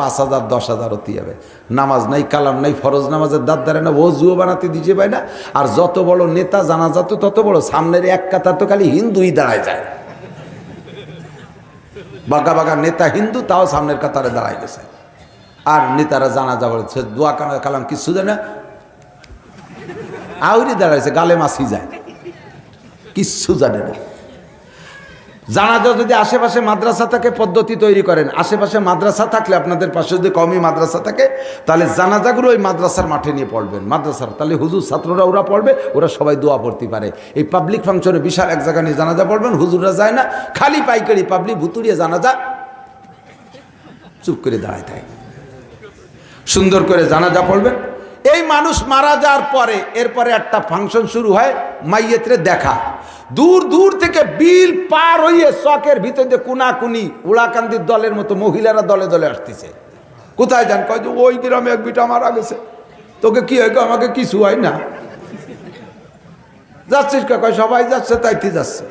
5,000 10,000 হতে যাবে। নামাজ নাই, কালাম নাই, ফরজ নামাজের দাঁত ধরে না, ওযুও বানাতে দিতে পায় না। আর যত বড় নেতা জানাজা তো তত বড়, সামনের এক কাতার তো খালি হিন্দুই দাঁড়ায় যায়। বাঁকা বাঁকা নেতা হিন্দু, তাও সামনের কাতারে দাঁড়ায় গেছে। আর নেতারা জানাজা বলেছে, দোয়া কালাম কিছু জানে না, আউরি দাঁড়াইছে, গালে মাছি যায়, কিচ্ছু জানে না। জানাজা যদি আশেপাশে মাদ্রাসা থাকে পদ্ধতি তৈরি করেন, আশেপাশে মাদ্রাসা থাকলে আপনাদের পাশে যদি কমই মাদ্রাসা থাকে তাহলে জানাজাগুলো ওই মাদ্রাসার মাঠে নিয়ে পড়বেন, মাদ্রাসার, তাহলে হুজুর ছাত্ররা ওরা পড়বে, ওরা সবাই দোয়া পড়তে পারে। এই পাবলিক ফাংশনে বিশাল এক জায়গা নিয়ে জানাজা পড়বেন, হুজুররা যায় না, খালি পাইকারি পাবলিক ভুতুড়িয়ে জানাজা চুপ করে দাঁড়ায় থাকে। সুন্দর করে জানাজা পড়বেন। এই মানুষ মারা যাওয়ার পরে এরপরে একটা ফাংশন শুরু হয়, মাইয়েতরে দেখা। দূর দূর থেকে বিল পার হইয়ে চকের ভিতর দিয়ে কুনাকুনি উড়াকান্দির দলের মতো মহিলারা দলে দলে আসতেছে। কোথায় যান? কয় যে ওই গ্রামে এক বিটা মারা গেছে। তোকে কি হয়? আমাকে কিছু হয় না। যাচ্ছিস? কয় সবাই যাচ্ছে, তাইতে যাচ্ছে।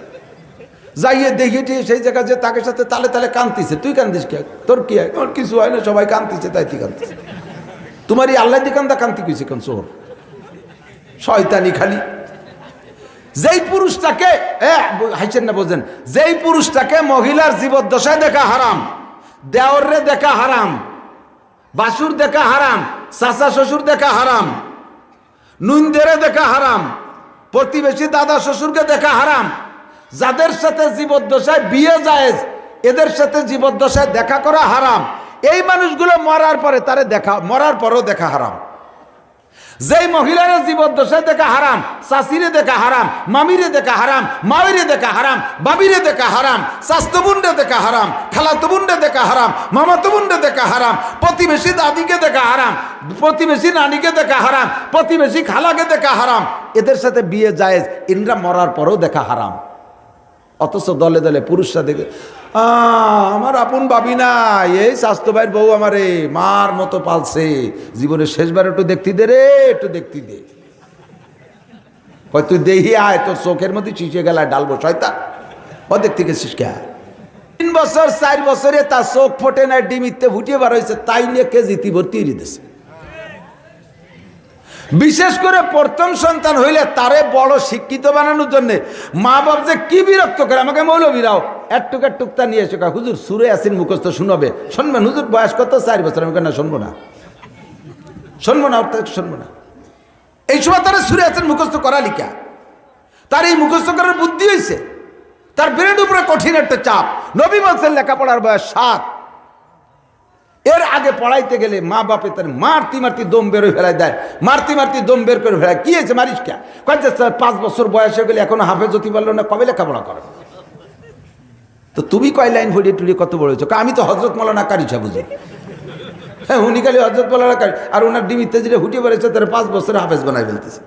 যাইয়ে দেখিয়ে সেই জায়গায় যে তাকে সাথে তালে তালে কাঁদতেছে। তুই কান্দিস কে? তোর কি হয়? আমার কিছু হয় না, সবাই কাঁদতেছে, তাইতে কাঁদতেছে। তোমার এই আল্লাহ দিকান্দা কান্তি কইছে কেন? চোর শয়তানি খালি। যেই পুরুষটাকে হাইছেন না, বোঝেন, যেই পুরুষটাকে মহিলার জীবদ্দশায় দেখা হারাম, দেওরে দেখা হারাম, বাসুর দেখা হারাম, চাচা শ্বশুর দেখা হারাম, নুনদেরে দেখা হারাম, প্রতিবেশী দাদা শ্বশুরকে দেখা হারাম, যাদের সাথে জীবদ্দশায় বিয়ে জায়েজ এদের সাথে জীবদ্দশায় দেখা করা হারাম, এই মানুষগুলো মরার পরে তারে দেখা, মরার পরেও দেখা হারাম। যেই মহিলারা জীবদ্দশায় দেখা হারাম, চাষিরে দেখা হারাম, মামিরে দেখা হারাম, মামিরে দেখা হারাম, বাবিরে দেখা হারাম, চাস্তবুন্ডে দেখা হারাম, খালাতবুন্ডে দেখা হারাম, মামাতবুন্ডে দেখা হারাম, প্রতিবেশী দাদিকে দেখা হারাম, প্রতিবেশী নানিকে দেখা হারাম, প্রতিবেশী খালাকে দেখা হারাম, এদের সাথে বিয়ে জায়েজ, ইনরা মরার পরেও দেখা হারাম। অথচ দলে দলে পুরুষরা দেখে, আমার আপন ভাবি না, এই স্বাস্থ্য ভাইয়ের বউ আমারে মার মতো পালছে, জীবনের শেষবার একটু দেখতে দে রে, একটু দেখতে দে। তুই দেহি আয়, তোর চোখের মধ্যে চিচে গেলায় ডালবো শয়তান। ও দেখতে গেছিস কে? 3 বছর 4 বছরে তার চোখ ফোটে না, ডিমিতে ফুটিয়ে বার হয়েছে, তাই নিয়ে কেজিতে ভর্তি দিতেছে। বিশেষ করে প্রথম সন্তান হইলে তারে বড় শিক্ষিত বানানোর জন্য মা বাপ যে কি বিরক্ত করে। আমাকে মৌলবীরাও একটুক টুকটা নিয়ে এসে হুজুর সুরে আসিন মুখস্থ শুনবে, শুনবেন? হুজুর বয়স কত? 4 বছর। আমি না, শুনবো না, শুনবো না, শুনবো না। এই সময় তারা সুরে আসিন মুখস্থ করা লিখা, তার এই মুখস্থ করার বুদ্ধি হয়েছে, তার ব্রেনের উপরে কঠিন একটা চাপ। নবী বলছেন লেখাপড়ার বয়স 7। এর আগে পড়াইতে গেলে মা বাপে তার মারতি মারতি দম বের হয়ে ফেলাই দেয়, মারতি মারতি দম বের করে ফেলায়। কি হয়েছে মারিস কে? কয় 5 বছর বয়স হয়ে গেলে এখনো হাফেজ হতে পারলো না, কবে লেখাপড়া করো? তো তুমি কয় লাইন ভরিয়ে টুড়িয়ে কত বড় হয়েছো? আমি তো হজরত মৌলানা কারি সাহেব বুঝি। হ্যাঁ, উনি খালি হজরত মৌলানা কারি, আর ওনার ডিমিতে যেটা হুটিয়ে বেড়েছে তারা 5 বছরে হাফেজ বানাই ফেলতেছে।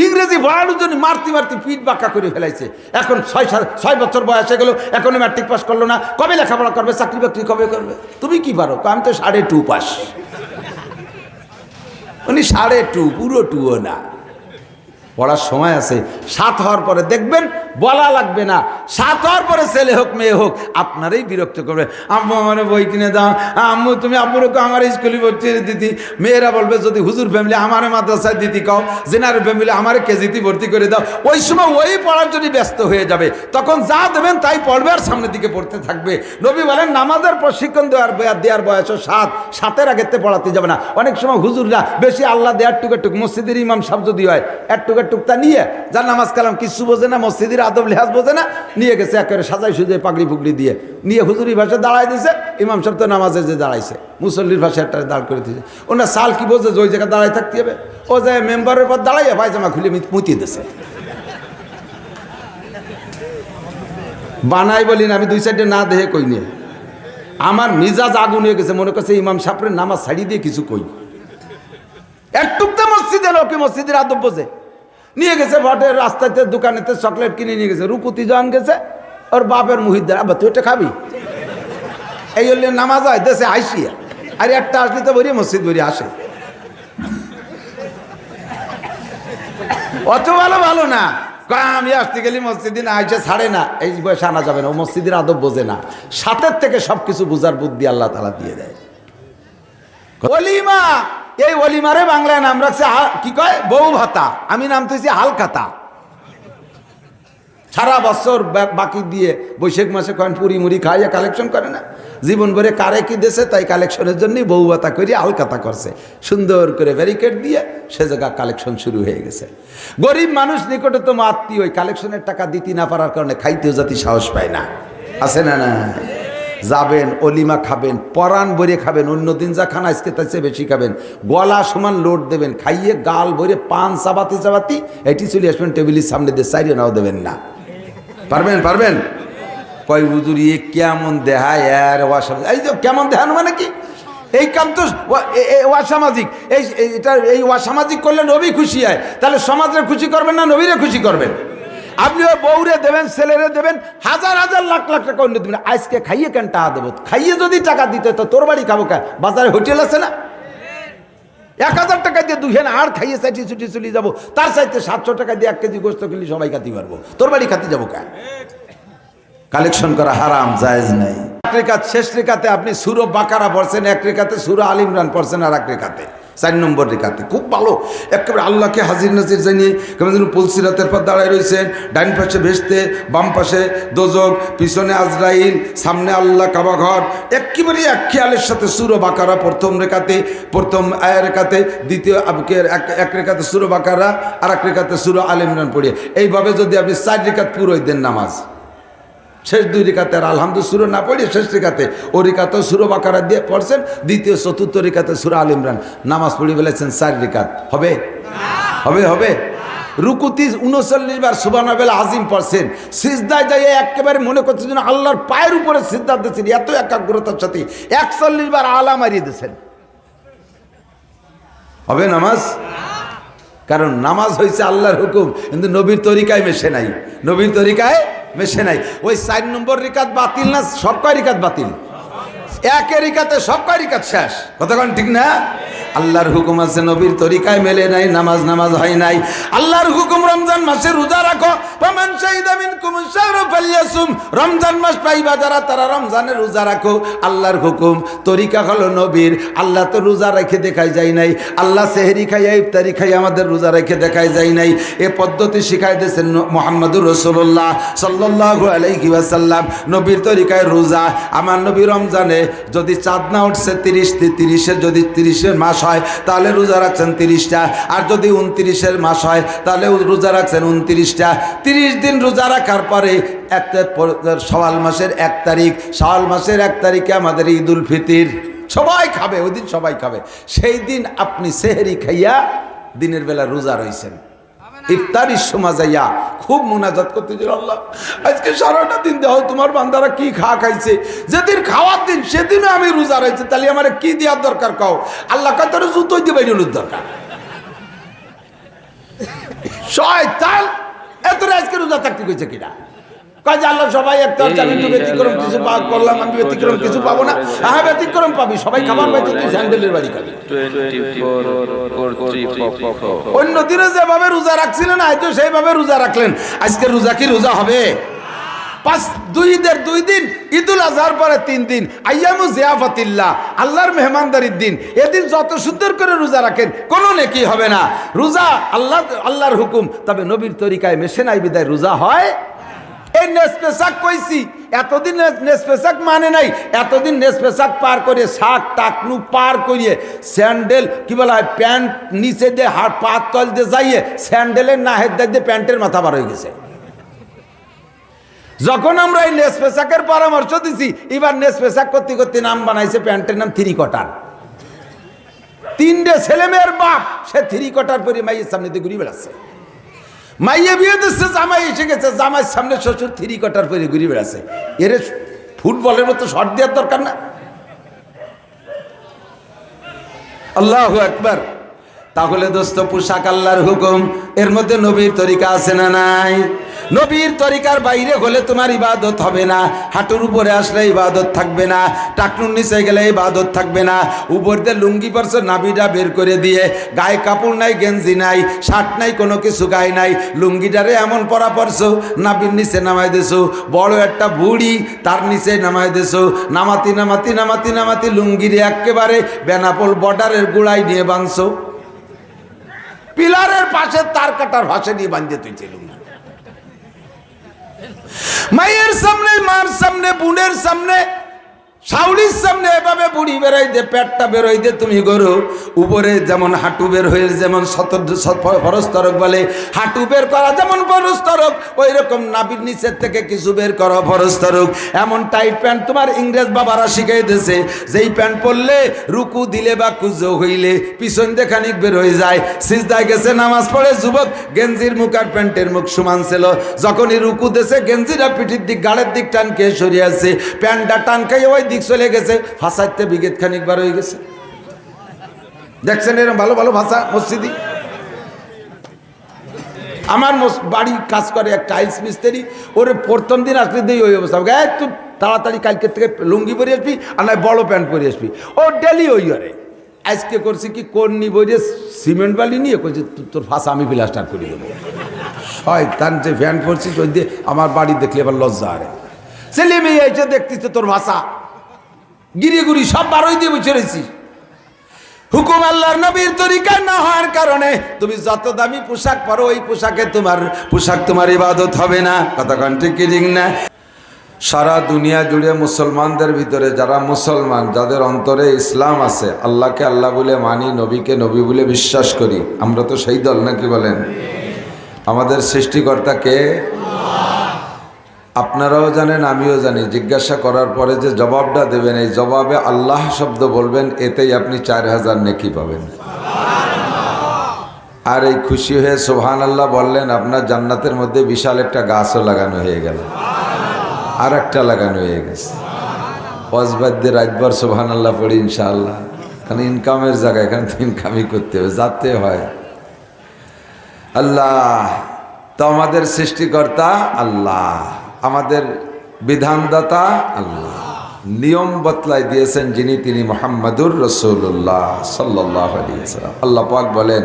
ইংরেজি পড়ানোর জন্য মারতি মারতি পিঠ বাঁকা করে ফেলাইছে। এখন 6 বছর বয়স হয়ে গেল, এখনো ম্যাট্রিক পাস করলো না, কবে লেখাপড়া করবে? চাকরি বাকরি কবে করবে? তুমি কি পারো? আমি তো 2.5 পাস। উনি 2.5, পুরো 2ও না। পড়ার সময় আছে। 7 হওয়ার পরে দেখবেন বলা লাগবে না, 7 হওয়ার পরে ছেলে হোক মেয়ে হোক আপনারাই বিরক্ত করবে। আম্মু আমার বই কিনে দাও, আম্মু তুমি আব্বুরকে আমার স্কুলে ভর্তি দিতি। মেয়েরা বলবে যদি হুজুর ফ্যামিলি আমার মাদ্রাসায় দিতি কও, জেনার ফ্যামিলি আমার কেজিতে ভর্তি করে দাও। ওই সময় ওই পড়ার জন্য ব্যস্ত হয়ে যাবে, তখন যা দেবেন তাই পড়বে আর সামনের দিকে পড়তে থাকবে। নবী বলেন নামাজের প্রশিক্ষণ দেওয়ার বয়স 7, 7-এর আগেতে পড়াতে যাবে না। অনেক সময় হুজুররা বেশি আল্লাহ দেয়ার টুক মসজিদের ইমাম সাহেব যদি হয় টুকটা নিয়ে যার নামাজ কালাম কিছু বোঝে না, মসজিদের আদব লিহাজ বোঝে না, নিয়ে গেছে একেবারে সাজাই সুজে পাগড়ি ফুগড়ি দিয়ে নিয়ে হুজুরি ভাষায় দাঁড়াই দিয়েছে। ইমাম সাহেব তো নামাজে যে দাঁড়াইছে মুসল্লির ভাষায় একটা দাঁড় করে দিয়েছে। ওনার সাল কি বোঝে যে ওই জায়গায় দাঁড়াই থাকতে হবে? ও যে মেম্বারের পর দাঁড়াইয়া পায়জামা খুলে মুতিয়ে দিয়েছে। বানাই বলি না, আমি 2 সাইডে না দেহে কই নিয়ে আমার মিজাজ আগুন হয়ে গেছে। মনে করছে ইমাম সাহেবের নামাজ ছাড়িয়ে দিয়ে কিছু কই। একটুকতে মসজিদে লোকে মসজিদের আদব বোঝে, নিয়ে গেছে ভটের রাস্তাতে দোকানেতে চকলেট কিনে নিয়ে গেছে। রুকুতি জন গেছে, ওর বাপের মুহিদ্দার, আবার তুই এটা খাবি? এই হলে নামাজ হয় দেশে আইসিয়া, আর একটা আসলে তো বলি মসজিদ বলি আসে। অত ভালো না, আমি আসতে গেলি মসজিদে না আইসে ছাড়ে না, এই বয়সে আনা যাবে না, ও মসজিদের আদব বোঝে না। সাথের থেকে সবকিছু বুঝার বুদ্ধি আল্লাহ তাআলা দিয়ে দেয়। ওলিমা, এই ওলিমারে বাংলায় নাম রাখছে কি কয়, বউ ভাতা। আমি নাম দিয়েছি হালখাতা। সারা বছর বাকি দিয়ে বৈশাখ মাসে কয়েন পুরি মুড়ি খাইয়া কালেকশন করে না, জীবন ভরে কারে কি দেশে তাই কালেকশনের জন্যই বউ ভাতা করে হালখাতা করছে, সুন্দর করে ব্যারিকেড দিয়ে সে জায়গা কালেকশন শুরু হয়ে গেছে। গরিব মানুষ নিকটতম আত্মীয় ওই কালেকশনের টাকা দিতে না পারার কারণে খাইতেও জাতি সাহস পায় না, আছে না? না, যাবেন অলিমা খাবেন, পরাণ ভরে খাবেন, অন্যদিন যা খান আজকে তার চেয়ে বেশি খাবেন, গলা সমান লোড দেবেন, খাইয়ে গাল ভরে পান চাবাতি চাবাতি এটি চলে আসবেন টেবিলের সামনে দিয়ে, চাইরে নাও দেবেন না। পারবেন? পারবেন? কয় হুজুরি কেমন দেহায় আর অসামাজিক। এই যে কেমন দেহানো মানে কি, এই কাম তো অসামাজিক। এই অসামাজিক করলে নবী খুশি হয়, তাহলে সমাজে খুশি করবেন না নবীরে খুশি করবেন? আপনি ওই বউরে দেবেন, ছেলেরে দেবেন, হাজার হাজার লাখ লাখ টাকা অন্য দেবেন, আজকে খাইয়ে কেন টাকা দেবো? খাইয়ে যদি টাকা দিতে তো তোর বাড়ি খাবো কে? বাজারে হোটেল আছে না, 1000 টাকা দিয়ে দুহেন আর খাইয়ে চাইটি ছুটি চলে যাবো, তার চাইতে 700 টাকা দিয়ে 1 কেজি গোস্ত কিনলে সবাই খাতে পারবো, তোর বাড়ি খাতে যাবো কে? কালেকশন করা হারাম, জায়েজ নাই। এক রেখাত শেষ রেখাতে আপনি সূরা বাকারা পড়ছেন, এক রেখাতে সূরা আল ইমরান পড়ছেন, আর এক রেখাতে 4 নম্বর রেখাতে খুব ভালো একেবারে আল্লাহকে হাজির নাজির জানিয়ে কেমন যেন পুলসিরাতের পর দাঁড়ায় রয়েছেন। ডাইন পাশে ভেস্তে, বাম পাশে দোজক, পিছনে আজরাইল, সামনে আল্লাহ কাবা ঘর, একেবারে এক খেয়ালের সাথে সূরা বাকারা প্রথম রেখাতে, প্রথম আয়ার রেখাতে, দ্বিতীয় এক রেখাতে সূরা বাকারা, আর এক রেখাতে সূরা আল ইমরান পড়িয়ে, এইভাবে যদি আপনি 4 রেখাত পুরোই দেন নামাজ, শেষ 2 রেখাতে আর আলহামদুলিল্লাহ সূরা না পড়িয়ে শেষ রেখাতে ও রেখাতেও সূরা বাকারা দিয়ে পড়ছেন, দ্বিতীয় চতুর্থ রেখাতে সূরা আল ইমরান, নামাজ পড়ে ফেলেছেন 4 রেখাত। হবে? হবে? হবে? রুকুতি 39 বার সুবহানাল্লাহ আজিম পড়ছেন, সিজদায় যাই একেবারে মনে করছেন যেন আল্লাহর পায়ের উপরে সিজদা দিয়েছেন, এত একাগ্রতার সাথে 41 বার আলা মারিয়ে দিয়েছেন। হবে নামাজ? কারণ নামাজ হয়েছে আল্লাহর হুকুম, কিন্তু নবীর তরিকায় মেশে নাই, নবীর তরিকায় মেশে নাই। ওই 4 নম্বর রিকাত বাতিল না? সব কয় রিকাত বাতিল? একের রিকাতে সব কয় রিকাত শেষ, কতক্ষণ ঠিক না? আল্লাহর হুকুম আছে, নবীর তরিকায় মেলে নাই, নামাজ হয় নাই। আল্লাহর হুকুম রমজান মাসে রোজা রাখো, ফামান শাহিদা মিনকুম শাহরা ফালইয়াসুম, রমজান মাস পাইবা যারা তারা রমজানে রোজা রাখো। আল্লাহর হুকুম, তরিকা হলো নবীর। আল্লাহ তো রোজা রেখে দেখাই যায় নাই, আল্লাহ সেহরি খাইয়া ইফতারি খাইয়া আমাদের রোজা রেখে দেখাই যায় নাই। এ পদ্ধতি শিখাই দিয়েছেন মুহাম্মদুর রাসূলুল্লাহ সাল্লাল্লাহু আলাইহি ওয়াসাল্লাম। নবীর তরিকায় রোজা, আমার নবী রমজানে যদি চাঁদ না উঠছে 30 যদি 30-এর মাস হয় তাহলে রোজা রাখছেন 30টা, আর যদি 29-এর মাস হয় তাহলে রোজা রাখছেন 29টা। 30 দিন রোজা রাখার পরে শাওয়াল মাসের 1 তারিখ, শাওয়াল মাসের 1 তারিখে আমাদের ঈদুল ফিতর, সবাই খাবে ওই দিন, সবাই খাবে। সেই দিন আপনি সেহরি খাইয়া দিনের বেলা রোজা রয়েছেন, ইফতারির সময় যাইয়া খুব মুনাজাত করতে যে আল্লাহ আজকে সারাটা দিন দেহ তোমার বান্দারা কি খাইছে, যেদিন খাওয়ার দিন সেদিনও আমি রোজা রয়েছে, তাহলে আমার কি দেওয়ার দরকার কও? আল্লাহ কয় তোর জুতোই দিয়ে বেরোনোর দরকার। শয়তান এত আজকে রোজা থাকতে কইছে কিনা? কয় যে আল্লাহ সবাই একটা একটু ব্যতিক্রম কিছু করলাম, আমি ব্যতিক্রম কিছু পাবো না। হ্যাঁ ব্যতিক্রম পাবি, সবাই খাবার পাইছে, তুই স্যান্ডেলের বাড়ি খাবি। অন্য দিনে যেভাবে রোজা রাখছিলেন আজও সেইভাবে রোজা রাখলেন, আজকে রোজা কি রোজা হবে? 2 দিন, ঈদুল আজহার পরে 3 দিন, আইয়ামু জিয়াফাতিল্লাহ, আল্লাহর মেহমানদারির দিন। এদিন যত সুন্দর করে রোজা রাখেন কোনো নেকি হবে না। রোজা আল্লাহর হুকুম, তবে নবীর তরিকায় মেশে নাই বিদায় রোজা হয়। এই নেসপেশাক কইছি, এতদিন নেসপেশাক মানে নাই, এতদিন নেসপেশাক পার করে শাক টাকনু পার করিয়ে স্যান্ডেল কি বলা হয় প্যান্ট নিচে দিয়ে হাত পা তল দিয়ে যাইয়ে স্যান্ডেলের নাহের দিয়ে প্যান্টের মাথা বার হয়ে গেছে। যখন আমরা এই নেসপেশাকের পরামর্শ দিছি, এবার নেসপেশাক করতে করতে নাম বানাইছে, প্যান্টের নাম 3 কোয়ার্টার। 3টে ছেলে মেয়ের বাপ, সে 3 কোয়ার্টার পরে মাইয়ের সামনে দিয়ে ঘুরে বেড়াচ্ছে। মাইয়ে বিয়ে দিচ্ছে, জামাই এসে গেছে, জামাইয়ের সামনে শ্বশুর 3 কোয়ার্টার পরে ঘুরে বেড়াচ্ছে। এর ফুটবলের মতো শট দেওয়ার দরকার না? আল্লাহু আকবার। তাহলে দোস্ত পোশাক আল্লাহর হুকুম, এর মধ্যে নবীর তরিকা আছে না নাই? নবীর তরিকার বাইরে হলে তোমার ইবাদত হবে না। হাঁটুর উপরে আসলে ইবাদত থাকবে না, টাকনুর নিচে গেলে ইবাদত থাকবে না। উপর দিয়ে লুঙ্গি পরছো, নাভিটা বের করে দিয়ে, গায়ে কাপড় নাই, গেঞ্জি নাই, শার্ট নাই, কোনো কিছু গায়ে নাই, লুঙ্গিটারে এমন পরা পরছো, নাভির নিচে নামাই দিছো। বড় একটা বুড়ি, তার নিচে নামাই দিছো। নামাতি নামাতি নামাতি নামাতি লুঙ্গিরে একেবারে বেনাপোল বর্ডারের গোড়ায় নিয়ে বাঁধছো, পিলারের পাশে তার কাটার ভাষে নিয়ে বাঁধতে তুইছে লুঙ্গি। মায়ের সামনে, মার সামনে, বোনের সামনে, শাউরির সামনে এভাবে বুড়ি বেরোই দে, পেটটা বেরোই দে তুমি গরু। উপরে যেমন হাঁটু বের হয়ে, যেমন ফরস্তরক বলে, হাঁটু বের করা যেমন ফরস্তরক, ওই রকম নাভির নিচের থেকে কিছু বের করা ফরস্তরক। এমন টাইট প্যান্ট তোমার ইংরেজ বাবারা শিখাই দিয়েছে, যেই প্যান্ট পরলে রুকু দিলে বা কুজো হইলে পিছন দিয়ে খানিক বের হয়ে যায়। সিজদায় গেছে নামাজ পড়ে যুবক, গেঞ্জির মুখ আর প্যান্টের মুখ সমান ছিল। যখনই রুকু দেশে গেঞ্জিরা পিঠির দিক, গালের দিক টান খেয়ে সরিয়ে আছে, প্যান্টটা টান খাইয়ে ওই দিক চলে গেছে, ভাষাতে বিগেত খানিক বার হয়ে গেছে। দেখছেন এরকম ভালো ভালো ভাষা মসজিদি। আমার বাড়ি কাজ করে এক টাইলস মিস্ত্রি, ওরে প্রথম দিন আসলে দিয়ে ওই অবস্থা, তুই তাড়াতাড়ি কালকে থেকে লুঙ্গি পরে আসবি, আর নয় বড় প্যান্ট পরে আসবি। ও ডেলি ওই আরে আজকে করছি কি কর্নি বইরে সিমেন্ট বালি নিয়ে করছি, তোর ভাষা আমি প্লাস্টার করে দেবো। শয়তান, যে ফ্যান পরছিস ওই দিয়ে আমার বাড়ি দেখলে এবার লজ্জা আরে। ছেলে মেয়ে এসে দেখতিস তোর ভাষা গিরি গুড়ি সব বারোই দিয়ে বসে রয়েছি। হুকুম আল্লাহর নবীর তরিকা না হওয়ার কারণে তুমি যত দামি পোশাক পরো, ওই পোশাকে তোমার ইবাদত হবে না। কতক্ষণ ঠিক কি ঠিক না? সারা দুনিয়া জুড়ে মুসলমানদের ভিতরে যারা মুসলমান, যাদের অন্তরে ইসলাম আছে, আল্লাহকে আল্লাহ বলে মানি, নবীকে নবী বলে বিশ্বাস করি, আমরা তো সেই দল নাকি বলেন? আমাদের সৃষ্টিকর্তাকে আপনারাও জানেন, আমিও জানি। জিজ্ঞাসা করার পরে যে জবাবটা দেবেন, এই জবাবে আল্লাহ শব্দ বলবেন, এতেই আপনি 4000 নেকি পাবেন। আর এই খুশি হয়ে সুবহানাল্লাহ বললেন, আপনার জান্নাতের মধ্যে বিশাল একটা গাছও লাগানো হয়ে গেল, আর একটা লাগানো হয়ে গেছে। ওয়াজবাদ্যে রাতভর সুবহানাল্লাহ পড়ি ইনশাআল্লাহ, কারণ ইনকামের জায়গা, এখানে তো ইনকামই করতে হবে, যাতে হয়। আল্লাহ তো আমাদের সৃষ্টিকর্তা আল্লাহ, আমাদের বিধানদাতা আল্লাহ, নিয়ম বতলাই দিয়েছেন যিনি, তিনি মুহাম্মাদুর রাসূলুল্লাহ সাল্লাল্লাহু আলাইহি ওয়াসাল্লাম। আল্লাহ পাক বলেন,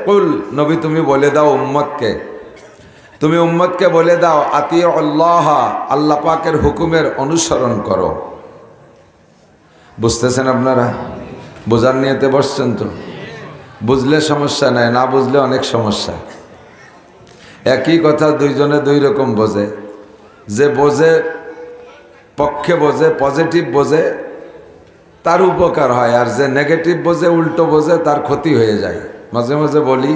কুল নবী তুমি বলে দাও উম্মতকে, তুমি উম্মতকে বলে দাও, আতিউ আল্লাহ, আল্লাহ পাকের হুকুমের অনুসরণ করো। বুঝতেছেন আপনারা? বোঝার নিয়েতে বসছেন তো? বুঝলে সমস্যা নাই, না বুঝলে অনেক সমস্যা। একই কথা দুইজনে দুই রকম বোঝে। যে বোঝে পক্ষে বোঝে, পজিটিভ বোঝে, তার উপকার হয়, আর যে নেগেটিভ বোঝে, উল্টো বোঝে, তার ক্ষতি হয়ে যায়। মাঝে মাঝে বলি,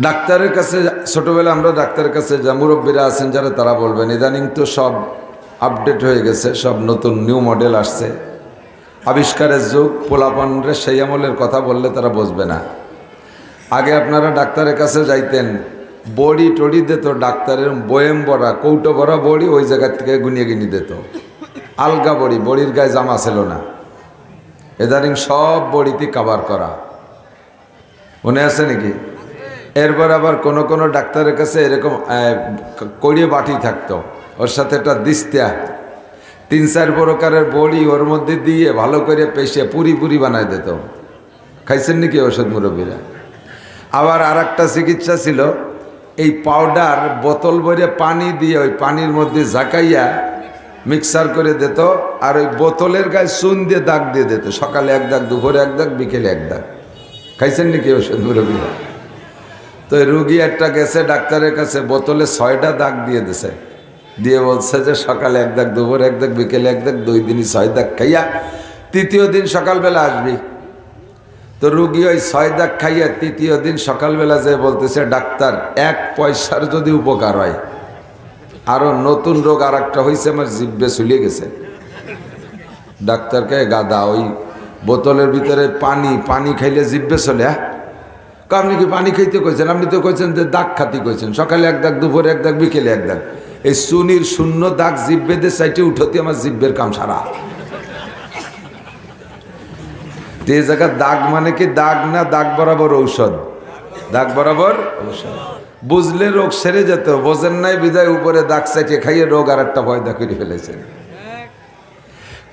ডাক্তারের কাছে ছোটবেলা আমরা ডাক্তারের কাছে যা মুরব্বীরা আছেন যারা, তারা বলবেন ইদানিং তো সব আপডেট হয়ে গেছে, সব নতুন নিউ মডেল আসছে, আবিষ্কারের যুগ। পোলাপানরে সেই আমলের কথা বললে তারা বুঝবে না। আগে আপনারা ডাক্তারের কাছে যাইতেন, বড়ি টড়ি দিত, ডাক্তারের বয়েম ভরা, কৌটো ভরা বড়ি ওই জায়গা থেকে গুনিয়ে গুনিয়ে দিত। আলগা বড়ি, বড়ির গায়ে জামা ছিল না। ইদানিং সব বড়িতে কাভার করা, মনে আছে নাকি? এরপর আবার কোন কোন ডাক্তারের কাছে এরকম কড়িয়ে বাটি থাকতো, ওর সাথে একটা দিস্তা, 3-4 প্রকারের বড়ি ওর মধ্যে দিয়ে ভালো করে পেশে পুরি পুরি বানায় দিত। খাইছেন নাকি ওষুধ মুরব্বীরা? আবার আর একটা চিকিৎসা ছিল, এই পাউডার বোতল ভরে পানি দিয়ে ওই পানির মধ্যে ঝাঁকাইয়া মিক্সার করে দিত, আর ওই বোতলের গায়ে চুন দিয়ে দাগ দিয়ে দিত। সকালে 1 দাগ, দুপুরে 1 দাগ, বিকেলে 1 দাগ। খাইছেন নাকি ওষুধ মুরব্বীরা? তো রুগী একটা গেছে ডাক্তারের কাছে, বোতলে 6টা দাগ দিয়ে দিছে, দিয়ে বলছে যে সকালে 1 দাগ, দুপুরে 1 দাগ, বিকেলে 1 দাগ, 2 দিনই 6 দাগ খাইয়া 3য় দিন সকালবেলা আসবি। তো রুগী ওই 6 দাগ খাইয়া 3য় দিন সকালবেলা যে বলতেছে, ডাক্তার 1 পয়সার যদি উপকার হয়, আরো নতুন রোগ আর একটা হয়েছে, আমার জিভে চলে গেছে। ডাক্তারকে গাদা, ওই বোতলের ভিতরে পানি খাইলে জিভে চলে? আপনি কি পানি খাইতে কইছেন? আপনি তো কইছেন যে দাগ খাতি কইছেন, সকালে 1 দাগ, দুপুরে 1 দাগ, বিকেলে 1 দাগ। এই সুনির শূন্য দাগ জিভে দিয়ে সাইটে উঠতে আমার জিভের কাম সারা। এই জায়গা দাগ মানে কি দাগ না, দাগ বরাবর ঔষধ, দাগ বরাবর ঔষধ। বুঝলে রোগ সেরে যেত, বোঝেন নাই বিদায় উপরে দাগ চাইটে খাইয়ে রোগ আর একটা ভয়দা করে ফেলেছেন।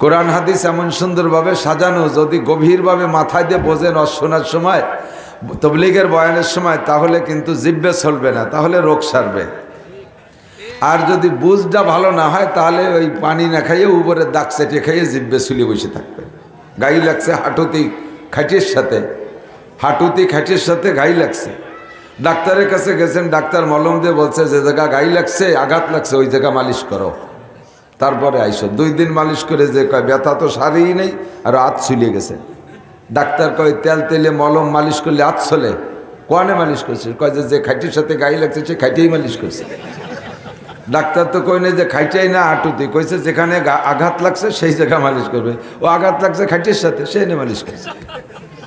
কোরআন হাদিস এমন সুন্দরভাবে সাজানো, যদি গভীরভাবে মাথায় দিয়ে বোঝেন শোনার সময়, তবলিগের বয়ানের সময়, তাহলে কিন্তু জিব্বে চলবে না, তাহলে রোগ সারবে। আর যদি বুঝটা ভালো না হয় তাহলে ওই পানি না খাইয়ে উপরে দাগ চাইটে খাইয়ে জিব্বে চুলি বসে থাকবে। গাই লাগছে হাঁটুতি খাটির সাথে, হাঁটুতি খাটির সাথে গাই লাগছে, ডাক্তারের কাছে গেছেন, ডাক্তার মলম দিয়ে বলছে যে জায়গা গাই লাগছে, আঘাত লাগছে, ওই জায়গা মালিশ করো। তারপরে আইসো 2 দিন মালিশ করে যে কয় ব্যথা তো সারেই নেই, আর হাত ছুলিয়ে গেছে। ডাক্তার কয় তেল তেলে মলম মালিশ করলে হাত ছলে, কোয়ানে মালিশ করছে? কয় যে খাইটির সাথে গাই লাগছে সে খাইটেই মালিশ করছে। ডাক্তার তো কই নাই যে খাইটাই না হাঁটুতে, কইছে যেখানে আঘাত লাগছে সেই জায়গা মালিশ করবে। ও আঘাত লাগছে খাইটির সাথে, সে এনে মালিশ করছে।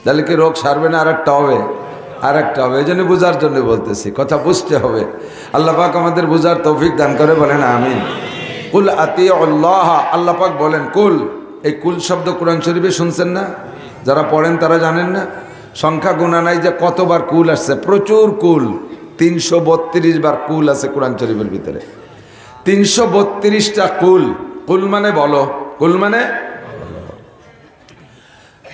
তাহলে কি রোগ সারবে না? আর একটা হবে, আর একটা হবে। এই জন্য বোঝার জন্য বলতেছি, কথা বুঝতে হবে। আল্লাহ পাক আমাদের বোঝার তৌফিক দান করে, বলেন আমিন। কুল আতিউল্লাহ, আল্লাহ পাক বলেন কুল। এই কুল শব্দ কোরআন শরীফে শুনছেন না? যারা পড়েন তারা জানেন না? সংখ্যা গোনা নাই যে কতবার কুল আসছে, প্রচুর কুল। 332 বার কুল আছে কোরআন শরীফের ভিতরে, 332টা কুল। কুল মানে বলো, কুল মানে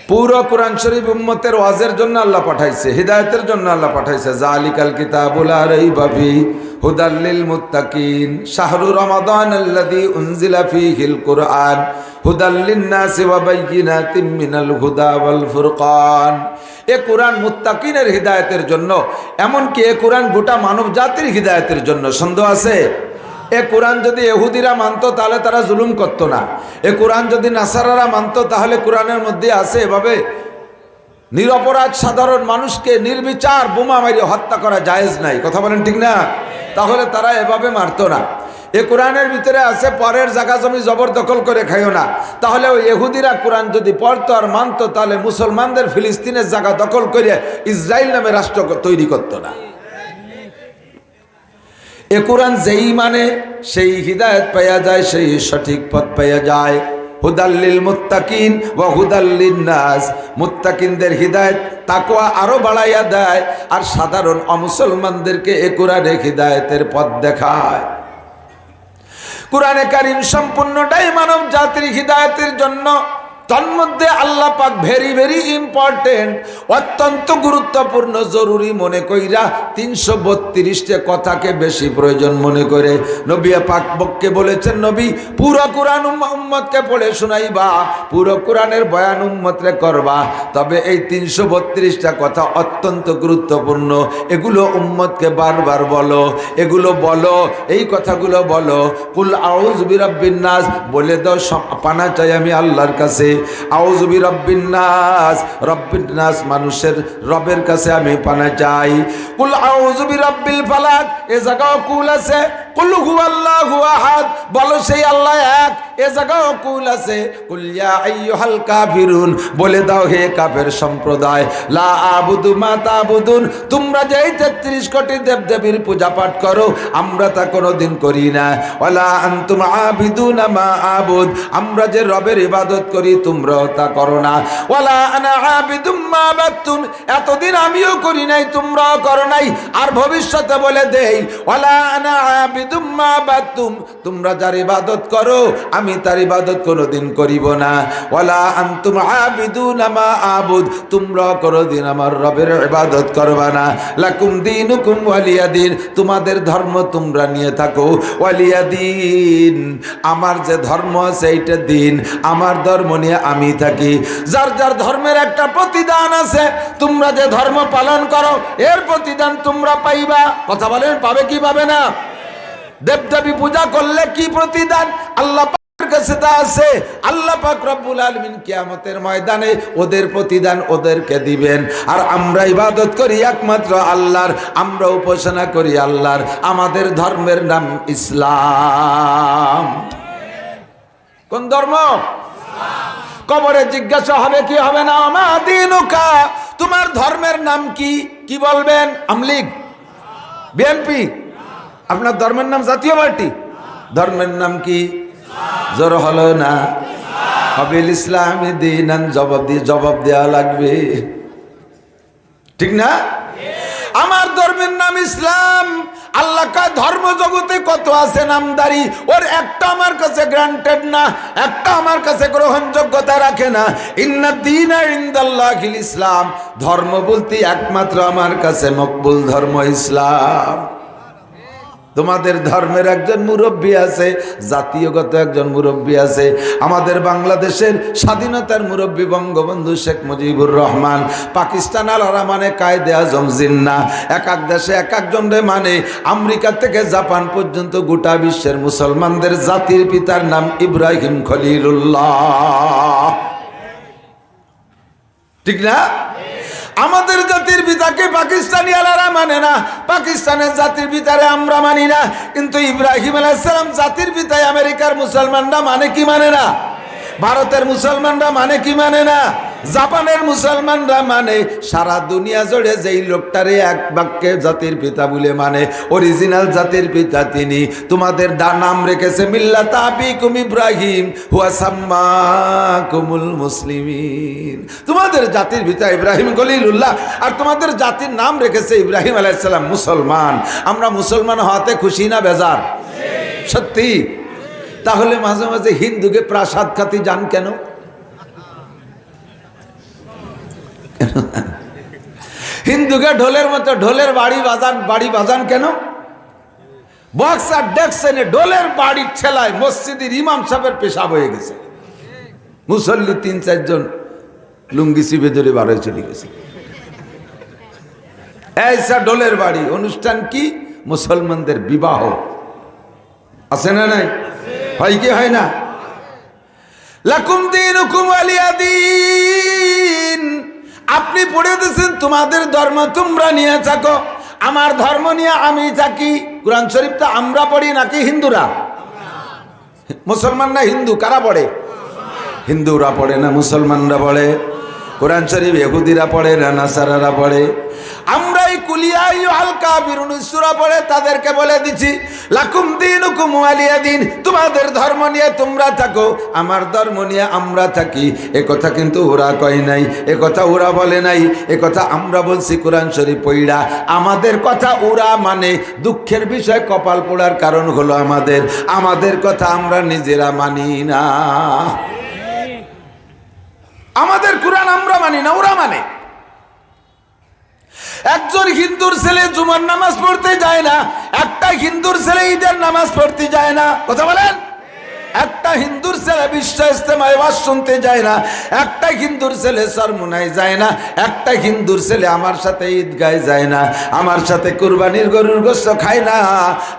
পুরো কোরআন শরীফ উম্মতের ওয়াজের জন্য আল্লাহ পাঠাইছে, হিদায়াতের জন্য আল্লাহ পাঠাইছে। জালিকাল কিতাবুল লা রাইবা ফিহি হুদাল লিল মুত্তাকিন শাহরু রমাদানাল্লাযী উনজিলা ফীহিল কুরআন হুদাল লিন-নাসি ওয়া বায়্যিনাতিম মিনাল হুদা ওয়াল ফুরকান। এ কোরআন মুত্তাকিনের হিদায়াতের জন্য, এমনকি এ কোরআন গোটা মানব জাতির হিদায়াতের জন্য। সন্দেহ আছে? এ কোরআন যদি ইহুদিরা মানতো তাহলে তারা জুলুম করতো না। এ কোরআন যদি নাসারারা মানতো তাহলে কোরআনের মধ্যে আছে এভাবে নিরপরাধ সাধারণ মানুষকে নির্বিচার বোমা মারিয়ে হত্যা করা জায়েজ নাই। কথা বলেন ঠিক না? তাহলে তারা এভাবে মারতো না। এ কোরআনের ভিতরে আছে পরের জায়গা জমি জবরদখল করে খাইও না। তাহলে ওই ইহুদিরা কোরআন যদি পড়তো আর মানতো তাহলে মুসলমানদের ফিলিস্তিনের জায়গা দখল করে ইসরায়েল নামে রাষ্ট্র তৈরি করতো না। এ কোরআন যেই মানে সেই হিদায়াত পাওয়া যায়, সেই সঠিক পথ পাওয়া যায়। হুদাল্লিল মুত্তাকিন ওয়া হুদাল্লিন নাস, মুত্তাকিনদের হিদায়াত তাকওয়া আরো বাড়াইয়া দেয়, আর সাধারণ অমুসলমানদেরকে এ কোরআনে হিদায়াতের পথ দেখায়। কোরআনে কারীম সম্পূর্ণটাই মানব জাতির হিদায়াতের জন্য। তন্মধ্যে আল্লাহ পাক ভেরি ইম্পর্টেন্ট, অত্যন্ত গুরুত্বপূর্ণ, জরুরি মনে কইরা 332টা কথাকে বেশি প্রয়োজন মনে করে নবী পাক বক্কে বলেছেন, নবী পুরো কোরআন উম্মতকে পড়ে শোনাইবা, পুরো কোরআনের বয়ান উম্মতরে করবা। তবে এই 332টা কথা অত্যন্ত গুরুত্বপূর্ণ, এগুলো উম্মতকে বারবার বলো, এগুলো বলো, এই কথাগুলো বলো। কুল আউযু বিরাব্বিন নাস, বলে দাও পানা চাই আমি আল্লাহর কাছে। আউযু বিরাব্বিন নাস, রব্বিন নাস মানুষের রবের কাছে আমি পানা চাই। কুল আউযু বিরাব্বিল ফালাক, এ জায়গাও কুল আছে। কুল হুয়াল্লাহু আহাদ, বলো সেই আল্লাহ এক, এ জায়গাও কুল আছে। কুল ইয়া আইয়ুহাল কাফিরুন, বলে দাও হে কাফের সম্প্রদায়, লা আবুদু মা তাবুদুন, তোমরা যে 33 কোটি দেবদেবীর পূজা পাঠ করো আমরা তা কোনোদিন করি না। ওয়ালা আনতুম আবিদুনা মা আবুদ, আমরা যে রবের ইবাদত করি তোমরাও তা করো না। ওয়ালা আনা আবিদুম মা আবাদতুম, এতদিন আমিও করি নাই তোমরাও করো নাই, আর ভবিষ্যতে বলে দেই ওয়ালা আনা আবিদুম মা আবাদতুম, তোমরা যার ইবাদত করো আমি তার ইবাদত কোনোদিন করিব না। ওয়ালা আনতুম আবিদুনা মা আবুদ, তোমরাও কোনোদিন আমার রবের ইবাদত করবা না। লাকুম দীনুকুম ওয়ালিয়া দিন, তোমাদের ধর্ম তোমরা নিয়ে থাকো। ওয়ালিয়া দিন, আমার যে ধর্ম আছে এইটা দিন, আমার ধর্ম নিয়ে আমি থাকি। যার যার ধর্মের একটা প্রতিদান আছে, তোমরা যে ধর্ম পালন করো এর প্রতিদান তোমরা পাইবা। কথা বলেন, পাবে কি পাবে না? দেবদেবী পূজা করলে কি প্রতিদান আল্লাহ পাকের কাছে তা আছে। আল্লাহ পাক রব্বুল আলামিন কিয়ামতের ময়দানে ওদের প্রতিদান ওদেরকে দিবেন। আর আমরা ইবাদত করি একমাত্র আল্লাহর, আমরা উপাসনা করি আল্লাহর। আমাদের ধর্মের নাম ইসলাম। কোন ধর্ম? কবরে জিজ্ঞাসা হবে কি হবে না, মা দীনুকা, তোমার ধর্মের নাম কি? কি বলবেন? আমলিগ, বিএনপি? আপনার ধর্মের নাম জাতীয় পার্টি? ধর্মের নাম কি? জোর হলো না? আবিল ইসলামী দীনান, জবাব দেওয়া লাগবে, ঠিক না? আমার ধর্মের নাম ইসলাম। আল্লাহ কয় ধর্ম জগতে কত আছে নামদারি, ওর একটা আমার কাছে গ্রান্টেড না, একটা আমার কাছে গ্রহণযোগ্যতা রাখে না। ইন্না দীনা ইনদাল্লাহিল ইসলাম, ধর্ম বলতে একমাত্র আমার কাছে মকবুল ধর্ম ইসলাম। তোমাদের ধর্মের একজন মুরব্বী আছে, জাতীয়গত একজন মুরব্বী আছে। আমাদের বাংলাদেশের স্বাধীনতার মুরব্বী বঙ্গবন্ধু শেখ মুজিবুর রহমান। পাকিস্তান আলারা মানে কায়েদে আজম জিন্নাহ, এক এক দেশে এক একজনরে মানে। আমেরিকা থেকে জাপান পর্যন্ত গোটা বিশ্বের মুসলমানদের জাতির পিতার নাম ইব্রাহিম খলিলুল্লাহ, ঠিক না? আমাদের জাতির পিতাকে পাকিস্তানি আলারা মানে না, পাকিস্তানের জাতির পিতারে আমরা মানি না। কিন্তু ইব্রাহিম আলাইহিস সালাম জাতির পিতায় আমেরিকার মুসলমানরা মানে কি মানে না, ভারতের মুসলমানরা মানে কি মানে না, জাপানের মুসলমানরা মানে। সারা দুনিয়া জুড়ে যেই লোকটারে এক বাক্যে জাতির পিতা বলে মানে, অরিজিনাল জাতির পিতা তিনি। তোমাদের নাম রেখেছে মিল্লাত আবিকুম ইব্রাহিম হুয়া সাম্মাকুমুল মুসলিমিন। তোমাদের জাতির পিতা ইব্রাহিম খলিলুল্লাহ, আর তোমাদের জাতির নাম রেখেছে ইব্রাহিম আলাইহিস সালাম, মুসলমান। আমরা মুসলমান হওয়াতে খুশি না বেজার? সত্যি। তাহলে মাঝে মাঝে হিন্দুকে প্রাসাদ খাতি যান কেন? হিন্দুকে ঢোলের মতো ঢোলের বাড়ি বাজান কেন? বক্স আর ডেক্স এনে ঢোলের বাড়ির ছেলায় মসজিদের ইমাম সাহেবের পেশাব হয়ে গেছে। মুসল্লি 3-4 জন লুঙ্গি চিপে ধরে বার হয়ে চলে গেছে। এইসা ঢোলের বাড়ি অনুষ্ঠান কি? মুসলমানদের বিবাহ আছে না নাই? হয় কি হয় না? লাকুম দীনুকুম ওয়ালিয়া দীন। আপনি পড়ে দিয়েছেন তোমাদের ধর্ম তোমরা নিয়ে থাকো, আমার ধর্ম নিয়ে আমি থাকি। কোরআন শরীফ তো আমরা পড়ি নাকি হিন্দুরা? মুসলমান না হিন্দু কারা পড়ে? হিন্দুরা পড়ে না মুসলমানরা পড়ে। কোরআন শরীফ ইহুদিরা পড়ে না নাসারারা পড়ে। আমরা এই কুলিয়া আল কাফিরুন সূরা পড়ে তাদেরকে বলে দিছি লাকুম দীনুকুম ওয়ালিয়া দীন, তোমাদের ধর্ম নিয়ে তোমরা থাকো, আমার ধর্ম নিয়ে আমরা থাকি। এ কথা কিন্তু ওরা কয় নাই, এ কথা ওরা বলে নাই, এ কথা আমরা বলছি কোরআন শরীফ পড়া। আমাদের কথা ওরা মানে দুঃখের বিষয়, কপাল পোড়ার কারণ হলো আমাদের কথা আমরা নিজেরা মানি না। আমাদের কোরআন আমরা মানি না, ওরা মানে। একজন হিন্দুর ছেলে জুমার নামাজ পড়তে যায় না, একটা হিন্দুর ছেলে ঈদের নামাজ পড়তে যায় না। কথা বলেন? একটা হিন্দুর ছেলে বিশ্ব ইজতেমায় ওয়াজ শুনতে যায় না, একটা হিন্দুর ছেলে সরমুনায় যায় না, একটা হিন্দুর ছেলে আমার সাথে ঈদগায় যায় না, আমার সাথে কুরবানির গরুর গোশত খায় না,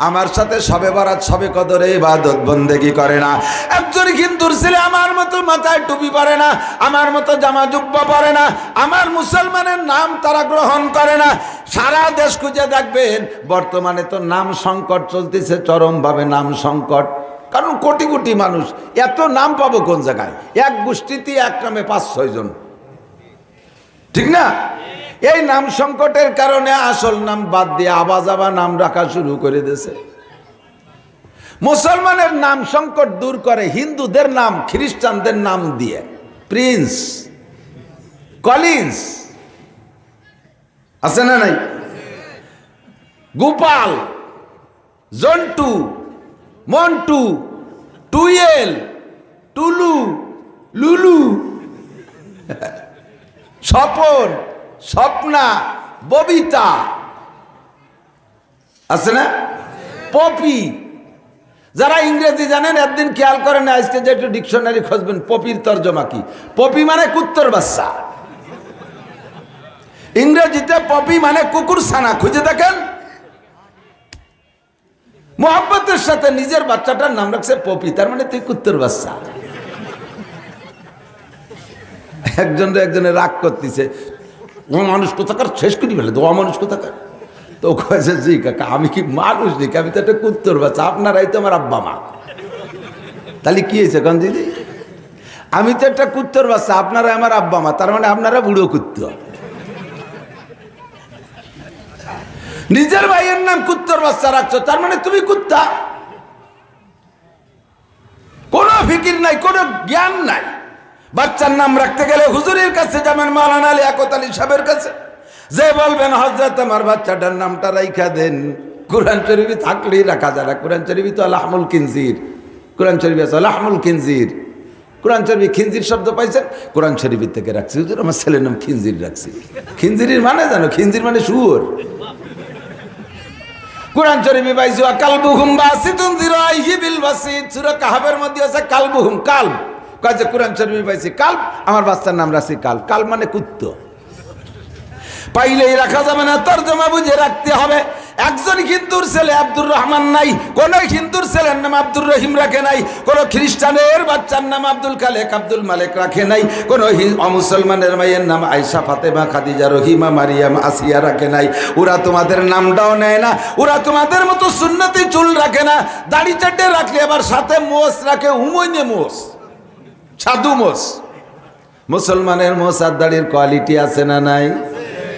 আমার সাথে শবে বরাত শবে কদরে ইবাদত বন্দেগি করে না। একজন হিন্দুর ছেলে আমার মতো মাথায় টুপি পরে না, আমার মতো জামা জুব্বা পরে না, আমার মুসলমানের নাম তারা গ্রহণ করে না। সারা দেশ খুঁজে দেখবেন বর্তমানে তো নাম সংকট চলতেছে, চরমভাবে নাম সংকট। কারণ কোটি কোটি মানুষ, এত নাম পাবো কোন জায়গায়? এক গোষ্ঠীতে এক নামে 5-6 জন, ঠিক না? এই নাম সংকটের কারণে আসল নাম বাদ দিয়ে আবা নাম রাখা শুরু করে দিয়েছে। মুসলমানের নাম সংকট দূর করে হিন্দুদের নাম খ্রিস্টানদের নাম দিয়ে। প্রিন্স, কলিন্স আছে না নাই? গোপাল, জন্টু, মন্টু, টুয়েল, টুলু, লুলু, স্বপন, স্বপ্না, ববিতা আছে না? পপি। যারা ইংরেজি জানেন একদিন খেয়াল করেন, আজকে যে একটু ডিকশনারি খুঁজবেন পপির তর্জমা কি। পপি মানে কুত্তর বাচ্চা, ইংরেজিতে পপি মানে কুকুর ছানা। খুঁজে দেখেন। মোহাব্বতের সাথে নিজের বাচ্চাটার নাম রাখছে পপি, তার মানে তুই কুত্তর বাচ্চা। একজনে রাগ করতেছে, ও মানুষ কোথাকার, শেষ করি ফেলে, ও মানুষ কোথাকার। তো কয়েছে জি কাকা, আমি কি মানুষ দেখি? আমি তো একটা কুত্তর বাচ্চা, আপনারাই তো আমার আব্বা মা। তাহলে কি হয়েছে কন দিদি? আমি তো একটা কুত্তর বাচ্চা, আপনারাই আমার আব্বা মা, তার মানে আপনারা বুড়ো কুত্তর। নিজের ভাইয়ের নাম কুত্তর বাচ্চা রাখছো, তার মানে তুমি কুত্তা। কোনো ফিকির নাই, কোনো জ্ঞান নাই। বাচ্চার নাম রাখতে গেলে হুজুরের কাছে যাবেন, মাওলানা লিয়াকত আলী সাহেবের কাছে যে বলবেন হযরত আমার বাচ্চাটার নামটা রাইখা দেন, কোরআন শরীফে থাকলেই রাখা যায় না। কোরআন শরীফে তো লাহমুল খিনজির, কোরআন শরীফে আছে লাহমুল খিনজির। কোরআন শরীফে খিনজির শব্দ পাইছেন, কোরআন শরীফের থেকে রাখছি। হুজুর আমার ছেলের নাম খিনজির রাখছি। খিনজির মানে জানো? খিনজির মানে শুয়োর। কোরআন শরীফে পাইছি কালবুহুম বাসিতুন যিরাইহি বিল বাসিত, সূরা কাহফের মধ্যে আছে কালবুহুম, কালব কাজে কোরআন শরীফে পাইছি কালব, আমার বাচ্চার নাম রাখছি কালব। কালব মানে কুত্তো। পাইলেই রাখা যাবে না, তরজমা বুঝে রাখতে হবে। একজন হিন্দুর ছেলে আব্দুর রহমান নাই, কোন হিন্দুর ছেলের নাম আব্দুর রহিম রাখে নাই, কোন খ্রিস্টানের বাচ্চার নাম আব্দুল খালেক আব্দুল মালেক রাখে নাই, কোন অমুসলমানের মায়ের নাম আয়েশা ফাতেমা খাদিজা রহিমা মারিয়াম আসিয়া রাখে নাই। ওরা তোমাদের নামটাও নেয় না, ওরা তোমাদের মতো সুন্নতি চুল রাখে না। দাড়ি চাটে রাখলে আবার সাথে মোষ রাখে, উমইনে মোষ, সাধু মোষ। মুসলমানের মোষ আর দাড়ির কোয়ালিটি আছে না নাই?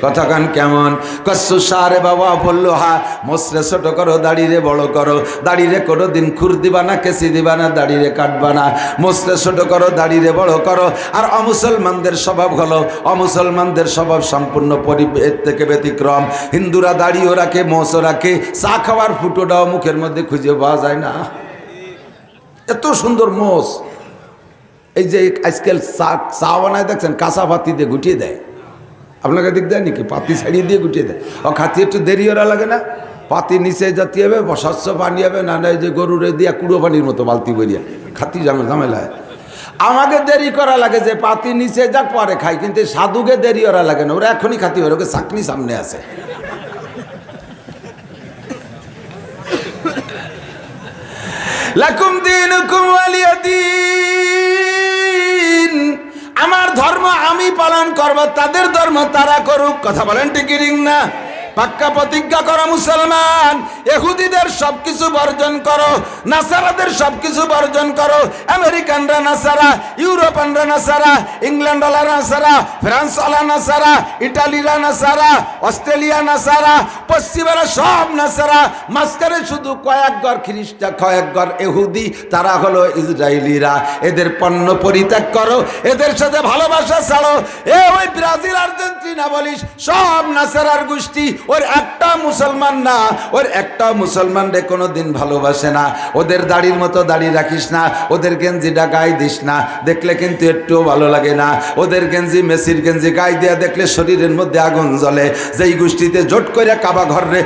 কথাখান কেমন? কসু সারে বাবা বললো হা, মোসরে ছোট করো, দাড়িরে বড় করো। দাড়িরে কোনো দিন খুর দিবা না, কেসি দিবা না, দাড়িরে কাটবা না। মোসরে ছোট করো, দাড়িরে বড় করো। আর অমুসলমানদের স্বভাব হলো, অমুসলমানদের স্বভাব সম্পূর্ণ এর থেকে ব্যতিক্রম। হিন্দুরা দাড়িও রাখে, মোসও রাখে, চা খাওয়ার ফুটোটাও মুখের মধ্যে খুঁজে পাওয়া যায় না। এত সুন্দর মোস। এই যে আজকাল চা বানায় দেখছেন, কাঁচা পাতি দিয়ে গুটিয়ে দেয়। আপনাকে দিক দেয় নাকি? পাতি ছাড়িয়ে দিয়ে গুটিয়ে দেয়। ও খাতি একটু দেরি ওরা লাগে না? পাতি নিচে জাতি হবে, স্বচ্ছ পানি হবে, না না যে গরুরে দিয়া কুড়ো পানির মতো বালতি বইয়া খাতি ঝামেলা হয়। আমাকে দেরি করা লাগে যে পাতি নিচে যাক পরে খাই, কিন্তু সাধুকে দেরি ওরা লাগে না, ওরা এখনই খাতি হয়, ওকে চাকনি সামনে আছে। লাকুম দীনুকুম ওয়ালিয়া দীন, আমার ধর্ম আমি পালন করব, তাদের ধর্ম তারা করুক। কথা বলেন ঠিক না? পাক্কা প্রতিজ্ঞা করো মুসলমান, ইহুদিদের সবকিছু বর্জন করো, নাসারাদের সবকিছু বর্জন করো। আমেরিকানরা নাসারা, ইউরোপানরা নাসারা, ইংল্যান্ডওয়ালা নাসারা, ফ্রান্সওয়ালা নাসারা, ইটালিরা নাসারা, অস্ট্রেলিয়া নাসারা, পশ্চিমেরা সব নাসারা। মাঝখানে শুধু কয়েক ঘর খ্রিস্টান, কয়েক ঘর ইহুদি, তারা হলো ইসরায়েলিরা। এদের পণ্য পরিত্যাগ করো, এদের সাথে ভালোবাসা ছাড়ো। ওই ব্রাজিল আর্জেন্টিনা বলিস, সব নাসারার গোষ্ঠী। ওর একটা মুসলমান না, ওর একটা মুসলমান রে কোনোদিন ভালোবাসে না। ওদের দাড়ির মতো দাড়ি রাখিস না, ওদের গেঞ্জিটা গায়ে দিস না, দেখলে কিন্তু একটুও ভালো লাগে না। ওদের গেঞ্জি, মেসির গেঞ্জি গায়ে দেয়া দেখলে শরীরের মধ্যে আগুন জ্বলে। যেই গোষ্ঠীতে জোট করে কাবা ঘরে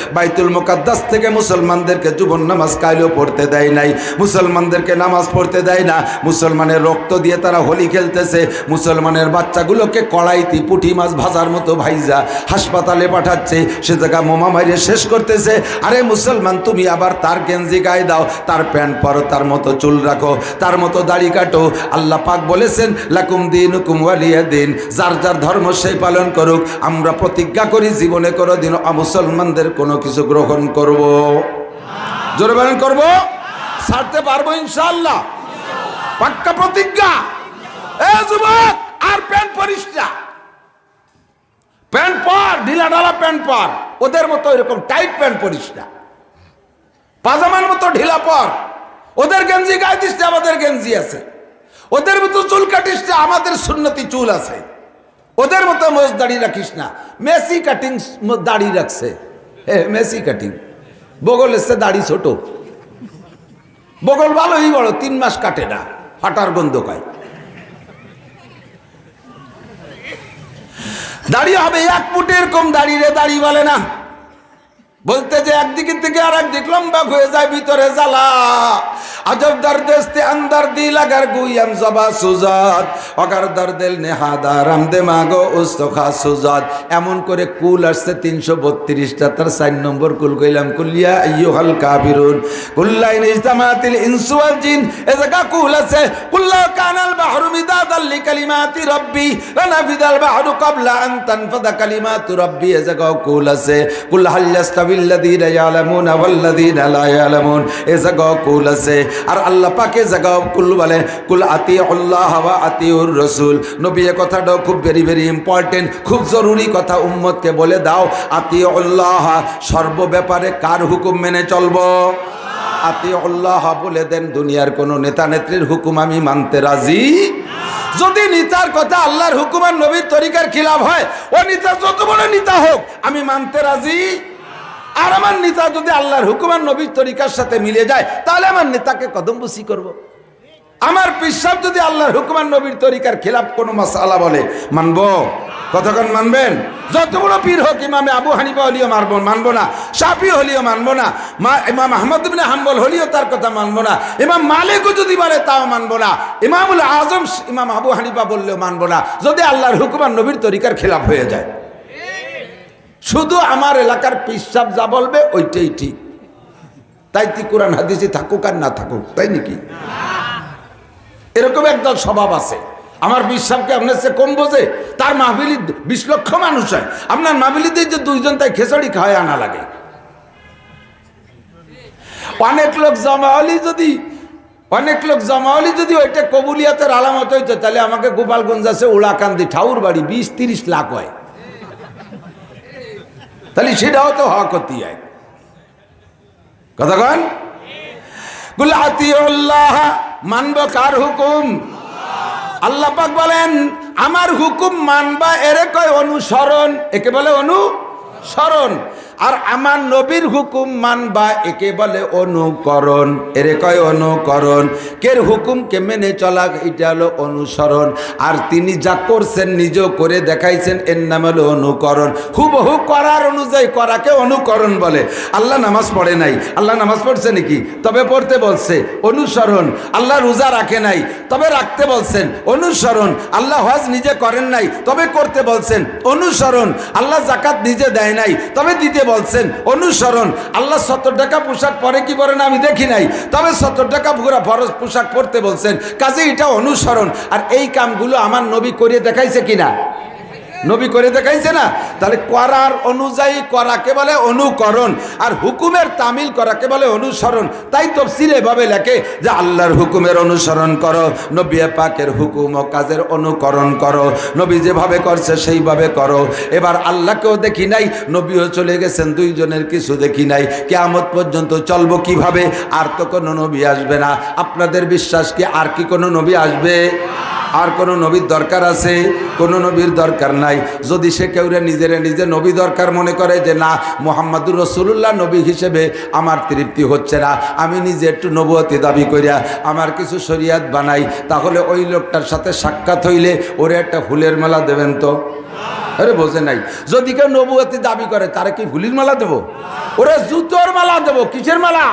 বাইতুল মুকাদ্দাস থেকে মুসলমানদেরকে জীবন নামাজ কাইলেও পড়তে দেয় নাই, মুসলমানদেরকে নামাজ পড়তে দেয় না। মুসলমানের রক্ত দিয়ে তারা হোলি খেলতেছে, মুসলমানের বাচ্চাগুলোকে কড়াইতে পুঁটি মাছ ভাজার মতো ভাইজা হাসপাতালে পাঠাচ্ছে, সে জায়গা মোমা মারিয়ে শেষ করতেছে। আরে মুসলমান, তুমি আবার তার গেঞ্জি গায়ে দাও, তার প্যান্ট পরো, তার মতো চুল রাখো, তার মতো দাড়ি কাটো। আল্লাহ পাক বলেছেন লাকুম দীনুকুম ওয়ালিয়া দীন, যার যার ধর্ম সেই পালন করুক। আমরা প্রতিজ্ঞা করি জীবনে কোনোদিন অমুসলমানদের কোনো কিছু গ্রহণ করব, জোরে বলেন করব, ছাড়তে পারবো ইনশাআল্লাহ, পাক্কা প্রতিজ্ঞা। এ যুবক, আর প্যান্ট পরিস না, প্যান্ট পর, ঢিলা ঢালা প্যান্ট পর, ওদের মতো এরকম টাইট প্যান্ট পরিস না, পাজামার মতো ঢিলা পর। ওদের গেঞ্জি গায়ে দিস না, আমাদের গেঞ্জি আছে। ওদের মতো চুল কাটিস না, আমাদের সুন্নতি চুল আছে। ওদের মতো মোজ দাড়ি রাখিস না। মেসি কাটিং দাড়ি রাখছে, মেসি কাটিং, বগল এসছে দাড়ি ছোট, বগল ভালোই বড়, 3 মাস কাটে না, ফাটার গন্ধ পায়। দাড়ি হবে 1 ফুট, এরকম দাড়িরে দাড়ি বলে না। বলতে যে একদিকে থেকে আর একদিক লম্বা হয়ে যায়, ভিতরে জ্বালা। আজব দর্দেস্তে আন্দার দি লাগার গুইয়াম জবা সুজাত, অগার দর্দেল নেহাদার আমদে মাগো উস্তখা সুজাত। এমন করে কুল আসছে 332টা, তার 4 নম্বর কুল কইলাম কুলিয়া আইয়ুহাল কাফিরুন কুল্লাইন ইজতামাতিল ইনসু ওয়াল জিন। এ জায়গা কুল আছে কুল্লা কানাল বাহরু মিদাদাল লিকালিমাতি রাব্বি লানাফিদাল বাহরু ক্বাবলা আন তানফাদা কালিমাতু রাব্বি। এ জায়গা কুল আছে কুল হাল ইয়াস্তাবিল্লাযীনা ইয়ালামুনা ওয়াল্লাযীনা লা ইয়ালামুন। এ জায়গা কুল আছে। আর আল্লাহ পাকে জায়গা কুল বলে কুল আতিউল্লাহ ওয়া আতিউর রাসূল। নবী এই কথাটাও খুব ভেরি ভেরি ইম্পর্টেন্ট, খুব জরুরি কথা। উম্মতকে বলে দাও আতিউল্লাহ, সর্ব ব্যাপারে কার হুকুম মেনে চলবো? আতিউল্লাহ বলে দেন, দুনিয়ার কোন নেতা নেত্রীর হুকুম আমি মানতে রাজি। যদি নেতার কথা আল্লাহর হুকুম আর নবীর তরিকার খিলাফ হয়, ও নেতা যত বড় নেতা হোক আমি মানতে রাজি। আর আমার নেতা যদি আল্লাহর হুকুম আর নবীর তরিকার সাথে মিলে যায়, তাহলে আমার নেতাকে কদমবুসি করব। আমার পিসাব যদি আল্লাহর হুকুম আর নবীর তরিকার খিলাফ কোনো মাসআলা বলে, মানবো। কতক্ষণ মানবেন? যত বড় পীর হোক, ইমামে আবু হানিফা হলিও মানবো না, শাফি হলিও মানবো না, ইমাম আহমদ ইবনে হাম্বল হলিও তার কথা মানবো না, ইমাম মালিকও যদি বলে তাও মানবো না, ইমামুল আজম ইমাম আবু হানিফা বললেও মানবো না, যদি আল্লাহর হুকুম আর নবীর তরিকার খিলাফ হয়ে যায়। শুধু আমার এলাকার পিসাব যা বলবে ওইটাই ঠিক। তাই কি কোরআন হাদিসে থাকুক আর না থাকুক, তাই নাকি? এরকম একদল স্বভাব আছে। আমার বিশ্বাসকে আপনার সে কম বোঝে, তার মাহফিলি 20 লক্ষ মানুষ হয়, আপনার মাহফিলিতে যে 2 জন তাই খেচড়ি খাওয়ায় আনা লাগে। অনেক লোক জমাওয়ালি যদি ওইটা কবুলিয়াতের আলামত হইতো, তাহলে আমাকে গোপালগঞ্জ আছে ওড়াকান্দি ঠাউর বাড়ি 20-30 লাখ হয়, তাহলে সেটাও তো হক হতে হয়। কতক্ষণ কুল আতিউল্লাহ, মানব কার হুকুম? আল্লাহ পাক বলেন আমার হুকুম মানবা, এরে কয় অনুসরণ, একে বলে অনুসরণ। আর আমার নবীর হুকুম মানবা, একে বলে অনুকরণ, এরে কয় অনুকরণ। কের হুকুমকে মেনে চলা, এটা হলো অনুসরণ। আর তিনি যা করছেন নিজেও করে দেখাইছেন, এর নাম হলো অনুকরণ। হুবহু করার অনুযায়ী করাকে অনুকরণ বলে। আল্লাহ নামাজ পড়ে নাই, আল্লাহ নামাজ পড়ছে নাকি? তবে পড়তে বলছে, অনুসরণ। আল্লাহ রোজা রাখে নাই, তবে রাখতে বলছেন, অনুসরণ। আল্লাহ হজ নিজে করেন নাই, তবে করতে বলছেন, অনুসরণ। আল্লাহ জাকাত নিজে দেয় নাই, তবে দিতে বলছেন, অনুসরণ। আল্লাহ 70 টাকা পোশাক পরে কি পরে না আমি দেখি নাই, তবে 70 টাকা পুরা ফরজ পোশাক পরতে বলছেন, কাজে এটা অনুসরণ। আর এই কামগুলো আমার নবী করে দেখাইছে কিনা? নবী করে দেখাইছে না? তাহলে করার অনুযায়ী করাকে বলে অনুকরণ, আর হুকুমের তামিল করাকে বলে অনুসরণ। তাই তাফসীরে এভাবে লেখে যে আল্লাহর হুকুমের অনুসরণ করো, নবী পাকের হুকুম ও কাজের অনুকরণ করো, নবী যেভাবে করছে সেইভাবে করো। এবার আল্লাহকেও দেখি নাই, নবীও চলে গেছেন, 2 জনের কিছু দেখি নাই। কিয়ামত পর্যন্ত চলবো কিভাবে? আর তো কোনো নবী আসবে না। আপনাদের বিশ্বাস কি আর কি কোনো নবী আসবে? আর কোন নবীর দরকার আছে? কোন নবীর দরকার নাই। যদি সে কেউরে নিজে নবী দরকার মনে করে যে না, মুহাম্মাদুর রাসূলুল্লাহ নবী হিসেবে আমার তৃপ্তি হচ্ছে না, আমি নিজে একটু নবুয়তি দাবি করিয়া আমার কিছু শরীয়ত বানাই, তাহলে ওই লোকটার সাথে সাক্ষাৎ হইলে ওরে একটা ফুলের মালা দেবেন তো? আরে বোঝে নাই। যদি কেউ নবুয়তি দাবি করে, তারা কি ফুলের মালা দেবো? ওরে জুতোর মালা দেবো। কিসের মালা?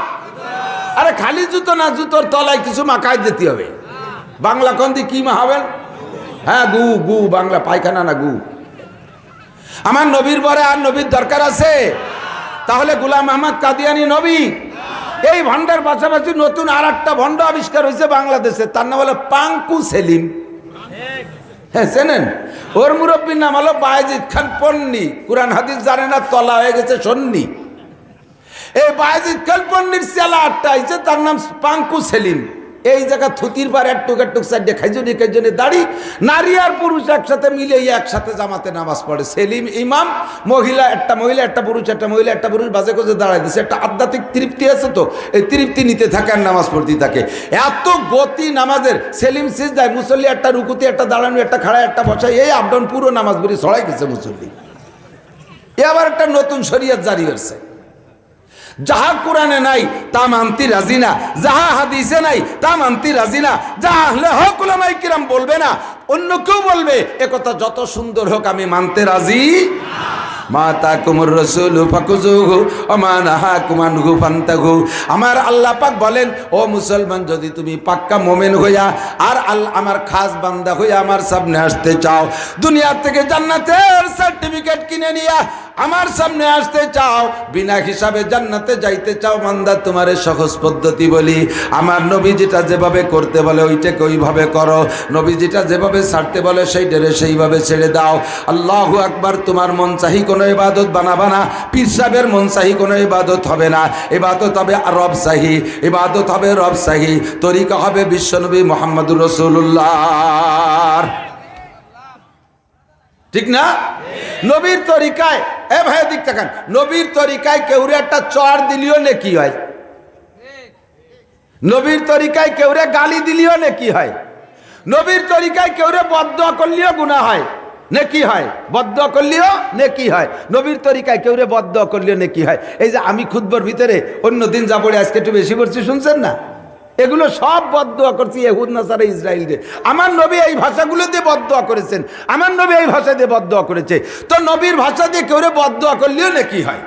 আরে খালি জুতো না, জুতোর তলায় কিছু মাখায় দিতে হবে। বাংলা কন্দি কি মাহাবেন? হ্যাঁ, গু গু, বাংলা পায়খানা না গু। আমার নবীর পরে আর নবীর দরকার আছে? তাহলে গোলাম আহমদ কাদিয়ানী নবী? এই ভণ্ডার পাশাপাশি নতুন আর একটা ভণ্ড আবিষ্কার হয়েছে বাংলাদেশে, তার নাম হলো পাঙ্কু সেলিম। হ্যাঁ, চেনেন? ওর মুরব্বীর নাম হলো বায়েজিদ খান পন্নী। কুরআন হাদিস জানে না, তলা হয়ে গেছে সন্নি। এই বায়েজিদ খান পন্নীর চেলা আটটা আইছে, তার নাম পাঙ্কু সেলিম। এই জায়গা থুতির পর একটুক সাইডে খাইজনে দাড়ি, নারী আর পুরুষ একসাথে মিলে একসাথে জামাতে নামাজ পড়ে। সেলিম ইমাম, একটা পুরুষ, একটা পুরুষ বাজে কোজে দাঁড়াই দিচ্ছে। একটা আধ্যাত্মিক তৃপ্তি আছে, তো এই তৃপ্তি নিতে থাকে আর নামাজ পড়তে থাকে। এত গতি নামাজের। সেলিম সিজদায়, মুসল্লি একটা রুকুতে, একটা দাঁড়ানো, একটা খাড়ায়, একটা বসায়, এই আপডাউন পুরো নামাজ পড়ি ছড়াই গেছে মুসল্লি। এ আবার একটা নতুন শরীয়ত জারি হয়েছে। যাহা কোরআনে নাই তা মানতে রাজি না, যাহা হাদিসে নাই তা মানতে রাজি না। যা আহলে হক উলামায়ে কিরাম বলবে না, অন্য কেউ বলবে, একথা যত সুন্দর হোক আমি মানতে রাজি। মাতাকুমুর রাসূলু ফাকুযুহু ওয়া মা নাহাকুম আনহু ফান্তাহু। আমার আল্লাহ পাক বলেন, ও মুসলমান, যদি তুমি পাক্কা মুমিন হইয়া আর আমার খাস বান্দা হইয়া আমার সামনে আসতে চাও, দুনিয়া থেকে জান্নাতের সার্টিফিকেট কিনে নিয়া আমার সামনে আসতে চাও, বিনা হিসাবে জান্নাতে যাইতে চাও, বান্দা তোমারে সহজ পদ্ধতি বলি। আমার নবী যেটা যেভাবে করতে বলে ওইটাকে ওইভাবে করো, নবী যেটা যেভাবে ছাড়তে বলে সেইটারে সেইভাবে ছেড়ে দাও। আল্লাহু আকবার। তোমার মন চাহি কোনো ইবাদত বানাবা না, পীর সাহেবের মন চাহি কোনো ইবাদত হবে না। ইবাদত হবে রব চাহি, ইবাদত হবে রব চাহি। তরিকা হবে বিশ্বনবী মুহাম্মদুর রাসূলুল্লাহ। ঠিক না? নবীর তরিকায়, এ ভাই দিক তাকান, নবীর তরিকায় কেউরে একটা চর দিলিও নেকি হয়, নবীর তরিকায় কেউরে গালি দিলিও নেকি হয়, নবীর তরিকায় কেউ রে বদদোয়া করলেও গুনাহ হয়, নেকি হয়। বদদোয়া করলেও নেকি হয়। নবীর তরিকায় কেউ রে বদদোয়া করলেও নেকি হয়। এই যে আমি খুতবার ভিতরে অন্য দিন যা পড়ে আজকে একটু বেশি পড়ছি, শুনছেন না? এগুলো সব বদদোয়া করছি ইহুদ নাসারা ইসরায়েলকে। আমার নবী এই ভাষাগুলো দিয়ে বদদোয়া করেছেন, আমার নবী এই ভাষা দিয়ে বদদোয়া করেছে। তো নবীর ভাষা দিয়ে কেউ রে বদদোয়া করলেও নেকি হয়।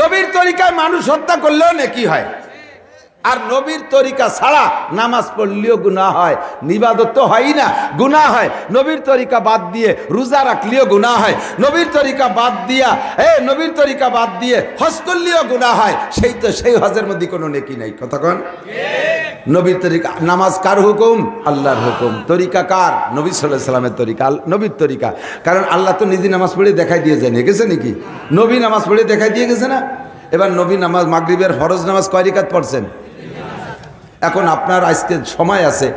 নবীর তরিকায় মানুষ হত্যা করলেও নেকি হয়। আর নবীর তরিকা ছাড়া নামাজ পড়লেও গুনাহ হয়, ইবাদত তো হয়ই না, গুনাহ হয়। নবীর তরিকা বাদ দিয়ে রোজা রাখলেও গুনাহ হয়, নবীর তরিকা বাদ দিয়া নবীর তরিকা বাদ দিয়ে হজ করলেও গুনাহ হয়। সেই হজের মধ্যে কোনো নেকি নাই। কথা কন। নবীর তরিকা। নামাজ কার হুকুম? আল্লাহর হুকুম। তরিকা কার? নবী সাল্লাল্লাহু আলাইহি সাল্লামের তরিকা, নবীর তরিকা। কারণ আল্লাহ তো নিজে নামাজ পড়ে দেখাই দিয়ে যায়, গেছে নাকি? নবী নামাজ পড়ে দেখাই দিয়ে গেছে না? এবার নবী নামাজ, মাগরিবের ফরজ নামাজ কয় রাকাত পড়ছেন? এখন আপনার আজকে সময় আছে,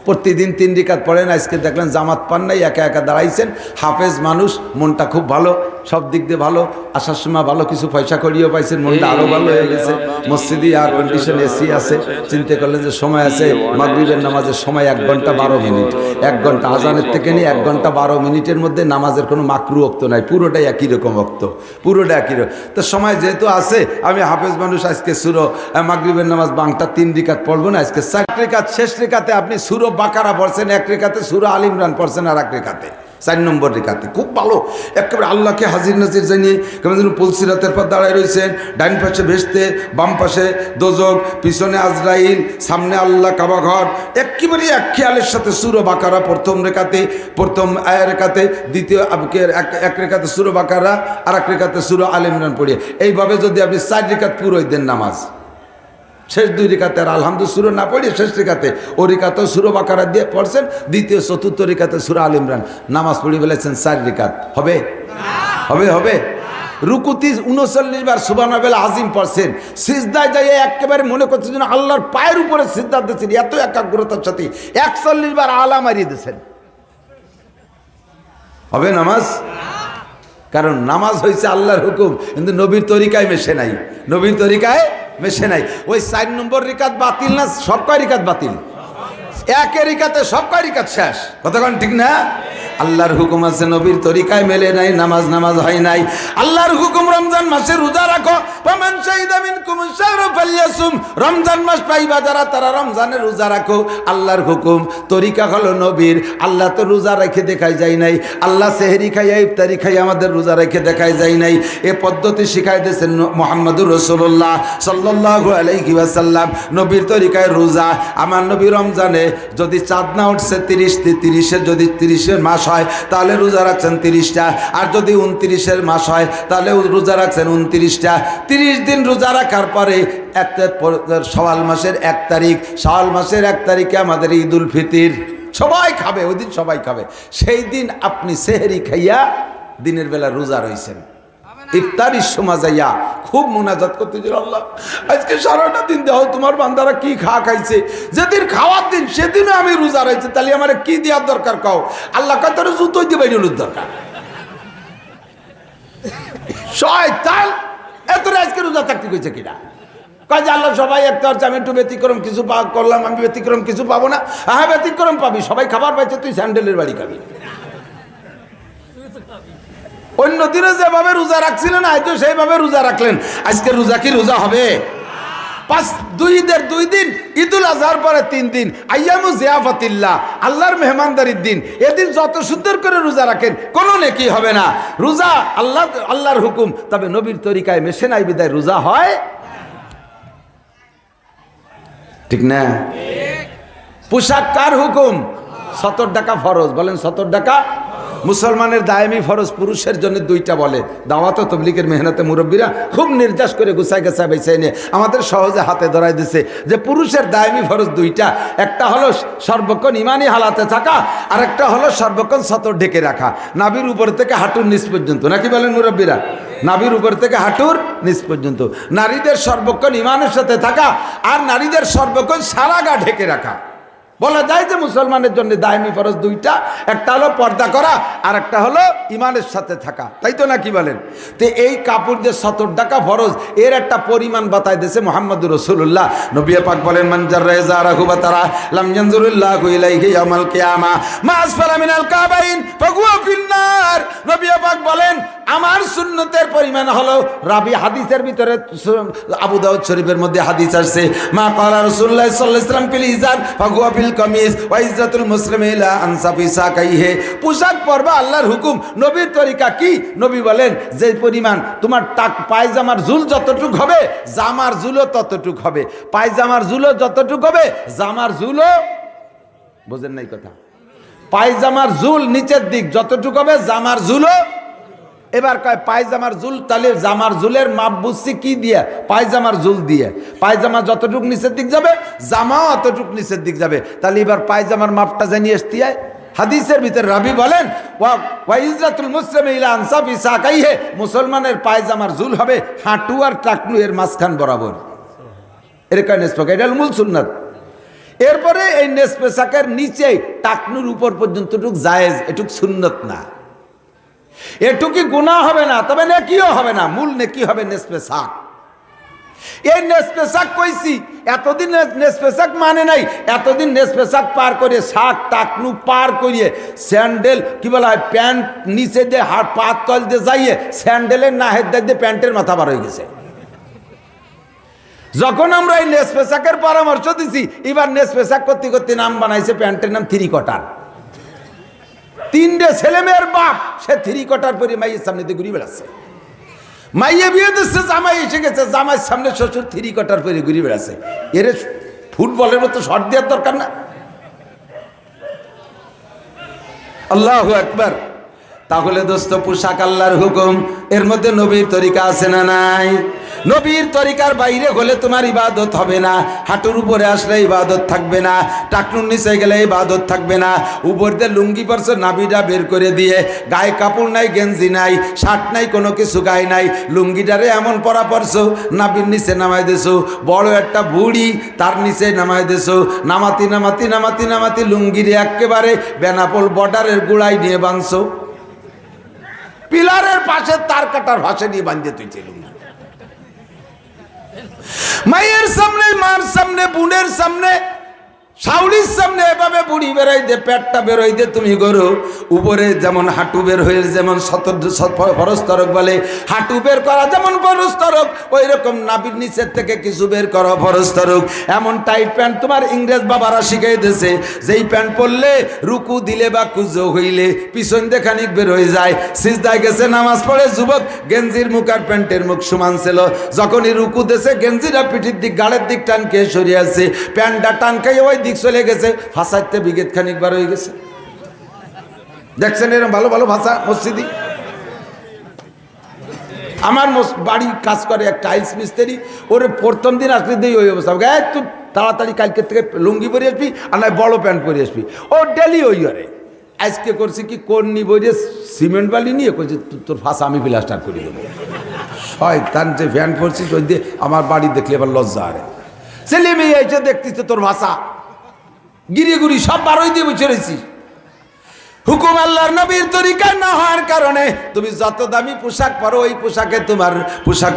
প্রতিদিন 3 রাকাত পড়েন। আজকে দেখলেন জামাত পান নাই, একা একা দাঁড়াইছেন, হাফেজ মানুষ, মনটা খুব ভালো, সব দিক দিয়ে ভালো, আসার সময় ভালো কিছু পয়সা করিও পাইছেন, মনটা আরো ভালো হয়ে গেছে। মসজিদে এয়ার কন্ডিশন, এসি আছে, চিন্তা করলেন যে সময় আছে, মাগরিবের নামাজের সময় 1 ঘন্টা 12 মিনিট, 1 ঘন্টা আজানের থেকে নিয়ে 1 ঘন্টা 12 মিনিটের মধ্যে নামাজের কোনো মাকরু ওক্ত নাই, পুরোটাই একই রকম ওক্ত, পুরোটা একই রকম। তো সময় যেহেতু আছে, আমি হাফেজ মানুষ, আজকে সুরো মাগরিবের নামাজ বাংটা 3 রাকাত পড়বো না, আজকে 4 রাকাত। শেষ রাকাতে আপনি সুরো বাকারা পড়ছেন, 1 রাকাতে সুরো আল ইমরান পড়ছেন, আর 1 রাকাতে 4 নম্বর রাকাতে খুব ভালো একেবারে আল্লাহকে হাজির নাজির জানিয়ে কেমন যেন পুলসিরাতের পর দাঁড়ায় রয়েছেন। ডাইন পাশে ভেস্তে, বাম পাশে দোজক, পিছনে আজরাইল, সামনে আল্লাহ, কাবা ঘর, একেবারে এক খেয়ালের সাথে সুরো বাকারা প্রথম রেখাতে, প্রথম রেখাতে, দ্বিতীয় এক রেখাতে সুরো বাকারা, আর 1 রেখাতে সুরো আল ইমরান পড়িয়ে, এইভাবে যদি আপনি 4 রাকাত পুরোই দেন নামাজ, শেষ 2 রাকাতে আর আলহামদুলিল্লাহ সুরো না পড়ে শেষ রাকাতে ও রাকাতেও সুরো বাকারা দিয়ে পড়ছেন, দ্বিতীয় চতুর্থ রাকাতে সুরো আল ইমরান, নামাজ পড়ে ফেলেছেন 4 রাকাত। হবে? হবে? হবে? রুকুতি 39 বার সুবহানাল্লাহ আজিম পড়ছেন, সিজদায় যাই একেবারে মনে করছেন যেন আল্লাহর পায়ের উপরে সিজদা দিচ্ছেন, এত একাগ্রতার সাথে 41 বার আলা মারিয়ে দিয়েছেন। হবে নামাজ? কারণ নামাজ হয়েছে আল্লাহর হুকুম, কিন্তু নবীর তরিকায় মেশে নাই, নবীর তরিকায় মেশে নাই। ওই 4 নম্বর রাকাত বাতিল না? সব কয় রাকাত বাতিল? 1 রাকাতে সব কয় রাকাত শেষ। কতক্ষণ ঠিক না? আল্লাহর হুকুম আছে, নবীর তরিকায় মেলে নাই, নামাজ হয় নাই। আল্লাহর হুকুম রমজান মাসে রোজা রাখো, ফামান শাহিদা মিনকুম শাহরা ফালইয়াসুম, রমজান মাস পাইবা যারা তারা রমজানে রোজা রাখো। আল্লাহর হুকুম, তরিকা হলো নবীর। আল্লাহ তো রোজা রেখে দেখাই যায় নাই, আল্লাহ সেহরি খাইয়া ইফতারি খাইয়া আমাদের রোজা রেখে দেখাই যায় নাই। এ পদ্ধতি শিখাই দিয়েছেন মুহাম্মদুর রাসূলুল্লাহ সাল্লাল্লাহু আলাইহি ওয়াসাল্লাম। নবীর তরিকায় রোজা। আমার নবী রমজানে যদি চাঁদ না উঠছে 30 যদি 30-এর মাস হয় তাহলে রোজা রাখছেন 30টা, আর যদি 29-এর মাস হয় তাহলে রোজা রাখছেন 29টা। 30 দিন রোজা রাখার পরে শাওয়াল মাসের 1 তারিখ, শাওয়াল মাসের 1 তারিখে আমাদের ঈদ উল ফিতর, সবাই খাবে, ওই দিন সবাই খাবে। সেই দিন আপনি সেহরি খাইয়া দিনের বেলা রোজা রয়েছেন, ইফতারির সময় যাইয়া খুব মোনাজাত করতেছিল, আল্লাহ আজকে সারাটা দিন দেখো তোমার বান্দারা কি খাইছে, যেদিন খাওয়ার দিন সেদিনও আমি রোজা রয়েছে, তাহলে আমার কি দেওয়ার দরকার কও? আল্লাহ কয় তোর জুতোই দিয়ে বেরোনোর দরকার। শয়তান এত আজকে রোজা থাকতে কইছে কিনা? কয় যে আল্লাহ সবাই একটা হচ্ছে, আমি একটু ব্যতিক্রম কিছু করলাম, আমি ব্যতিক্রম কিছু পাবো না। হ্যাঁ ব্যতিক্রম পাবি, সবাই খাবার পাইছে, তুই স্যান্ডেলের বাড়ি খাবি। অন্য দিনে যেভাবে রোজা রাখছিলেন আজও সেইভাবে রোজা রাখলেন, আজকে রোজা কি রোজা হবে? 2 দিন, ঈদুল আজহার পরে 3 দিন, আইয়ামু জিয়াফাতিল্লাহ, আল্লাহর মেহমানদারির দিন। এদিন যত সুন্দর করে রোজা রাখেন কোনো নেকি হবে না। রোজা আল্লাহর হুকুম, তবে নবীর তরিকায় মেশে নাই বিদায় রোজা হয়, ঠিক না? পোশাক কার হুকুম? 70 টাকা ফরজ, বলেন 70 টাকা মুসলমানের দায়েমি ফরজ, পুরুষের জন্য 2টা বলে। দাওয়াত ও তবলিগের মেহনতে মুরব্বীরা খুব নির্যাস করে গুছায় গুছায় বেছে নিয়ে আমাদের সহজে হাতে ধরাই দিছে যে পুরুষের দায়েমি ফরজ 2টা, একটা হলো সর্বক্ষণ ইমানি হালাতে থাকা, আর একটা হলো সর্বক্ষণ সতর ঢেকে রাখা, নাভির উপর থেকে হাঁটুর নিচ পর্যন্ত, নাকি বলেন মুরব্বীরা? নাভির উপর থেকে হাঁটুর নিচ পর্যন্ত। নারীদের সর্বক্ষণ ইমানের সাথে থাকা, আর নারীদের সর্বক্ষণ সারা গা ঢেকে রাখা। বলা যায় যে মুসলমানের জন্য দায়মি ফরজ দুইটা, একটা হলো পর্দা করা আর একটা হলো ইমানের সাথে থাকা, তাই তো নাকি বলেন? তো এই কাপড় যে 70 টাকা ফরজ, এর একটা পরিমাণ বাতায় দিয়েছে মুহাম্মদুর রাসূলুল্লাহ। নবী পাক বলেন, মান জাররা ইজারাহু বাতারা লাম ইয়ানজুরুল্লাহু ইলাইহি ইয়াওমাল কিয়ামা মা আসফালা মিনাল কাবাইন ফাহুয়া ফিন্নার। নবী পাক বলেন, আমার সুন্নতের পরিমাণ হলো, রাবি হাদিসের ভিতরে আবু দাউদ শরীফের মধ্যে হাদিস আসছে, মা ক্বালা রাসূলুল্লাহ সাল্লাল্লাহু আলাইহি ওয়াসাল্লাম ফিল ইজার ফাহুয়া ফিল কামিজ ওয়া ইজ্জাতুল মুসলিমি ইলা আনসাফি সাকাইহি। পোশাক পরবা আল্লাহর হুকুম, নবীর তরিকা কি? নবী বলেন, যে পরিমাণ তোমার পায়জামার ঝুল যতটুক হবে, জামার ঝুলও ততটুক হবে। পায়জামার ঝুলও যতটুক হবে, জামার ঝুলও, বোঝেন নাই কথা? পায়জামার ঝুল নিচের দিক যতটুক হবে, জামার ঝুলও। এবার কয় পায়জামার ঝুল, তাহলে জামার ঝুলের মাপ বুঝছি কি দিয়ে? পায়জামার ঝুল দিয়ে। পায়জামা যতটুক নিচের দিক যাবে, জামাও অতটুক নিচের দিক যাবে। তাহলে এবার পায়জামার মাপটা জানিয়ে আসতে হয়। হাদিসের ভিতরে রাবি বলেন, ওয়া ইজ্জাতুল মুসলিমি ইলা আনসাফি সাকাইহি, মুসলমানের পায়জামার ঝুল হবে হাঁটু আর টাকনু এর মাঝখান বরাবর। এর কয় নেসফ, এটা মূল সুন্নাত। এরপরে এই নেসফ সাকের নিচে টাকনুর উপর পর্যন্তটুক জায়েজ, এটুক সুন্নত না। এটুকি গুনাহ হবে না, তবে নেকিও হবে না। মূল নেকি হবে নেসফে সাক। এই নেসফে সাক কইছি, এতদিন নেসফে সাক মানে নাই। এতদিন নেসফে সাক পার করে, শাক টাকনু পার করিয়ে, স্যান্ডেল কি বলা হয়, প্যান্ট নিচে দিয়ে হাত পা তল দিয়ে যাইয়ে স্যান্ডেলের নাহের দিয়ে প্যান্টের মাথা বার হয়ে গেছে। যখন আমরা এই নেসফে সাকের পরামর্শ দিছি, এবার নেসফে সাক করতে করতে নাম বানাইছে, প্যান্টের নাম 3 কোয়ার্টার। 3টে ছেলে মেয়ের বাপ, সে 3 কোয়ার্টার পরে মাইয়ের সামনে দিয়ে ঘুরে বেড়াচ্ছে। মাইয়ে বিয়ে দিচ্ছে, জামাই এসে গেছে, জামাইয়ের সামনে শ্বশুর 3 কোয়ার্টার পরে ঘুরে বেড়াচ্ছে। এর ফুটবলের মতো শট দেওয়ার দরকার না? আল্লাহু আকবার। তাহলে দোস্ত, পোশাক আল্লাহর হুকুম, এর মধ্যে নবীর তরিকা আছে না নাই? নবীর তরিকার বাইরে হলে তোমার ইবাদত হবে না। হাঁটুর উপরে আসলে ইবাদত থাকবে না, টাকনুর নিচে গেলে ইবাদত থাকবে না। উপর দিয়ে লুঙ্গি পরছো, নাভিটা বের করে দিয়ে, গায়ে কাপড় নাই, গেঞ্জি নাই, শার্ট নাই, কোনো কিছু গায়ে নাই, লুঙ্গিটারে এমন পরা পরছো, নাভির নিচে নামাই দেছো। বড় একটা বুড়ি, তার নিচে নামাই দেছো। নামাতি নামাতি নামাতি নামাতি লুঙ্গিরে একেবারে বেনাপোল বর্ডারের গোড়ায় নিয়ে বাঁধছো। পিলারের পাশে তার কাটার ভাষা নিয়ে বাঁধিয়ে তুইছে লুঙ্গি। মায়ের সামনে, মার সামনে, বোনের সামনে, শাউরির সামনে এভাবে বুড়ি বেরোই দে, পেটটা বেরোই দে তুমি গরু। উপরে যেমন হাঁটু বের হয়ে, যেমন ফরজ তরক বলে, হাঁটু বের করা যেমন ফরজ তরক, ওই রকম নাভির নিচের থেকে কিছু বের করো ফরজ তরক। এমন টাইট প্যান্ট তোমার ইংরেজ বাবারা শিখাই দিয়েছে, যেই প্যান্ট পরলে রুকু দিলে বা কুজো হইলে পিছন দিয়ে খানিক বের হয়ে যায়। সিজদায় গেছে, নামাজ পড়ে যুবক, গেঞ্জির মুখ আর প্যান্টের মুখ সমান ছিল। যখনই রুকু দেশে, গেঞ্জিটা পিঠির দিক, গালের দিক টান খেয়ে সরিয়ে আছে, প্যান্টটা টান খেয়ে ওই দিক চলে গেছে, ভাষাতে বিগেত খানিক বার হয়ে গেছে। দেখছেন এরকম ভালো ভালো ভাষা মসজিদি। আমার বাড়ি কাজ করে এক টাইলস মিস্ত্রি, ওরে প্রথম দিন আসলে দিয়ে ওই অবস্থা, তুই তাড়াতাড়ি কালকে থেকে লুঙ্গি পরে আসবি, আর নয় বড় প্যান্ট পরে আসবি। ও ডেলি ওই করে। আজকে করছি কি, কর্নি বইরে সিমেন্ট বালি নিয়ে করছি, তোর ভাষা আমি প্লাস্টার করে দেবো। শয়তান, যে ফ্যান পরছিস ওই দিয়ে আমার বাড়ি দেখলে এবার লজ্জা আরে। ছেলে মেয়ে এসে দেখতেছে তোর ভাষা, গিরি গুড়ি সব বারোই দিয়ে বসে রয়েছি। হুকুম আল্লাহর নবীর তরিকা না হওয়ার কারণে তুমি যত দামি পোশাক পরো, ওই পোশাকে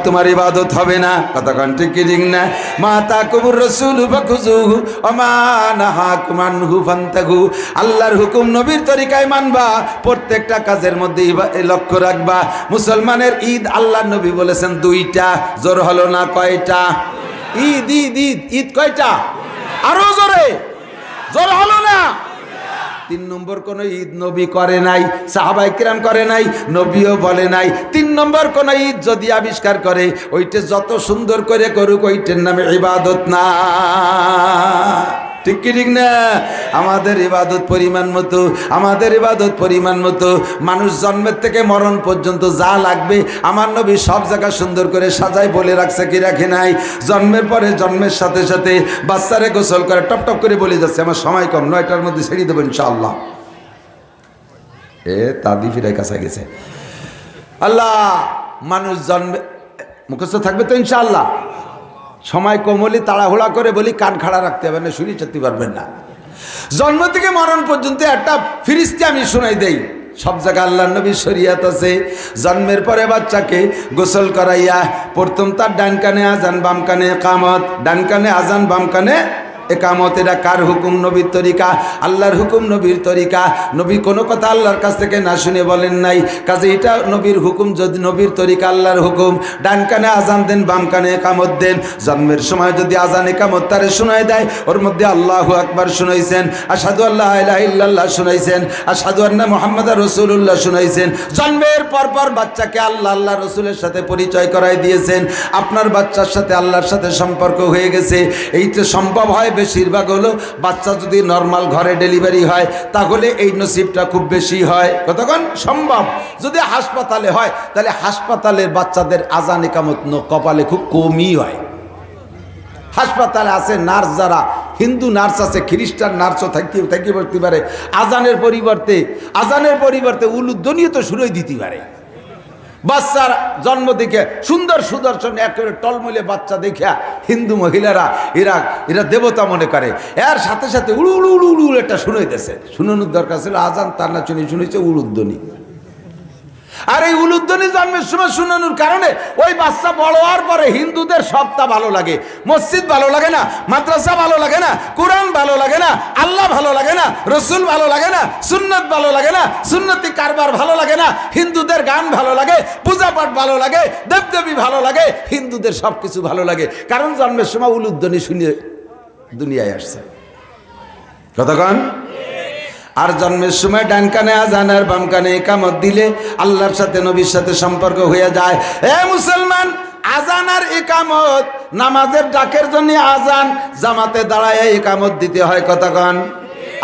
তোমার ইবাদত হবে না। কতক্ষণ ঠিক ঠিক না? মাতা কুবুর রসুল ফাখুযুহু ওয়া মা নাহাকুম আনহু ফান্তাহু। আল্লাহর হুকুম নবীর তরিকায় মানবা, প্রত্যেকটা কাজের মধ্যে লক্ষ্য রাখবা। মুসলমানের ঈদ আল্লাহর নবী বলেছেন 2টা। জোর হলো না? কয়টা? ঈদ ঈদ ঈদ ঈদ কয়টা? আরো জোরে, জোর হলো না? 3 নম্বর কোন ঈদ নবী করে নাই, সাহাবায়ে কিরাম করে নাই, নবীও বলে নাই। 3 নম্বর কোন ঈদ যদি আবিষ্কার করে, ওইটা যত সুন্দর করে করুক, ওইটার নামে ইবাদত না। ঠিক কি ঠিক না? আমাদের ইবাদত পরিমাণ মতো, আমাদের ইবাদত পরিমাণ মতো। মানুষ জন্মের থেকে মরণ পর্যন্ত যা লাগবে আমার নবী সব জায়গা সুন্দর করে সাজাই বলে রাখছে, কি রাখে নাই? জন্মের পরে, জন্মের সাথে সাথে বাচ্চারে গোসল করে টপ টপ করে বলে যাচ্ছে, আমার সময় কম, 9টার মধ্যে ছেড়ে দেবো ইনশাআল্লাহ। তাদি ফিরে কাছে গেছে। আল্লাহ, মানুষ জন্মে মুখস্থ থাকবে তো ইনশাআল্লাহ। সময় কম হলে তাড়াহুড়া করে বলি, কান খাড়া রাখতে হবে না, শুনি চাতে পারবেন না। জন্ম থেকে মরণ পর্যন্ত একটা ফিরিস্তি আমি শোনাই দেই। সব জায়গায় আল্লাহ নবীর শরীয়ত আছে, জন্মের পরে বাচ্চাকে গোসল করাইয়া প্রথম তার ডান কানে আজান বাম কানে ইকামত, ডান কানে আজান বাম কানে একামত। এটা কার হুকুম? নবীর তরিকা, আল্লাহর হুকুম, নবীর তরিকা। নবী কোনো কথা আল্লাহর কাছ থেকে না শুনে বলেন নাই, কাজে এটা নবীর হুকুম, যদি নবীর তরিকা, আল্লাহর হুকুম। ডান কানে আজান দেন, বাম কানে একামত দেন। জন্মের সময় যদি আজান একামত তারে শোনায় দেয়, ওর মধ্যে আল্লাহু আকবার শুনাইছেন, আশহাদু আল্লা ইলাহা ইল্লাল্লাহ শুনাইছেন, আশহাদু আন্না মুহাম্মাদার রাসূলুল্লাহ শুনাইছেন। জন্মের পর বাচ্চাকে আল্লাহ আল্লাহ রসুলের সাথে পরিচয় করাই দিয়েছেন। আপনার বাচ্চার সাথে আল্লাহর সাথে সম্পর্ক হয়ে গেছে। এইটা সম্ভব হয় বেশিরভাগ হলো বাচ্চা যদি নর্মাল ঘরে ডেলিভারি হয়, তাহলে এই নসিবটা খুব বেশি হয়। কতক্ষণ সম্ভব? যদি হাসপাতালে হয়, তাহলে হাসপাতালের বাচ্চাদের আজান ইকামত কপালে খুব কমই হয়। হাসপাতালে আছে নার্স, যারা হিন্দু নার্স আছে, খ্রিস্টান নার্সও থাকি বলতে পারে, আজানের পরিবর্তে উলুধ্বনিও তো শুরুই দিতে পারে। বাচ্চার জন্ম দেখে সুন্দর সুদর্শন একেবারে টলমলে বাচ্চা দেখে হিন্দু মহিলারা এরা দেবতা মনে করে, এর সাথে সাথে উড়ু উড়ু উড়ু উড়ু একটা শুনাইতেছে। শুনানোর দরকার ছিল আজান, তার না শুনেছে উলুধ্বনি। আর এই উলুধ্বনি জন্মের সময় শুনানোর কারণে ওই বাচ্চা বড় হওয়ার পরে হিন্দুদের সবটা ভালো লাগে, মসজিদ ভালো লাগে না, মাদ্রাসা ভালো লাগে না, কোরআন ভালো লাগে না, আল্লাহ ভালো লাগে না, রসুল ভালো লাগে না, সুন্নত ভালো লাগে না, সুন্নতি কারবার ভালো লাগে না, হিন্দুদের গান ভালো লাগে, পূজা পাঠ ভালো লাগে, দেবদেবী ভালো লাগে, হিন্দুদের সব কিছু ভালো লাগে, কারণ জন্মের সময় উলুধ্বনি শুনে দুনিয়ায় আসছে। কতক্ষণ? আর জন্মের সময় ডান কানে আজান আর বাম কানে ইকামত দিলে আল্লাহর সাথে, নবীর সাথে সম্পর্ক হয়ে যায়। এ মুসলমান, আজান আর ইকামত, নামাজের ডাকের জন্য আজান, জামাতে দাঁড়ায় ইকামত দিতে হয়। কতক্ষণ?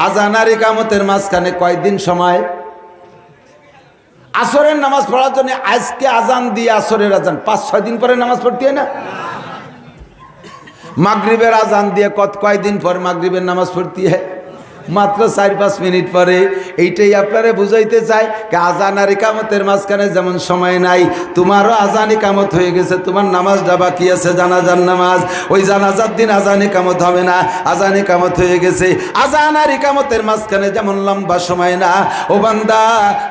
আজান আর ইকামতের মাঝখানে কয়দিন সময়? আসরের নামাজ পড়ার জন্য আজকে আজান দিয়ে আসরের আজান 5-6 দিন পরে নামাজ পড়তে হয় না? মাগরিবের আজান দিয়ে কয়দিন পর মাগরিবের নামাজ পড়তে হয়? মাত্র 4-5 মিনিট পরে। এইটাই আপনারা বুঝাইতে চাই, আজান আর ইকামতের মাঝখানে যেমন সময় নাই, তোমারও আজান ইকামত হয়ে গেছে, তোমার নামাজটা বাকি আছে, জানাজার নামাজ। ওই জানাজার দিন আজান ইকামত হবে না, আজান ইকামত হয়ে গেছে। আজান আর ইকামতের মাঝখানে যেমন লম্বা সময় না, ও বান্দা,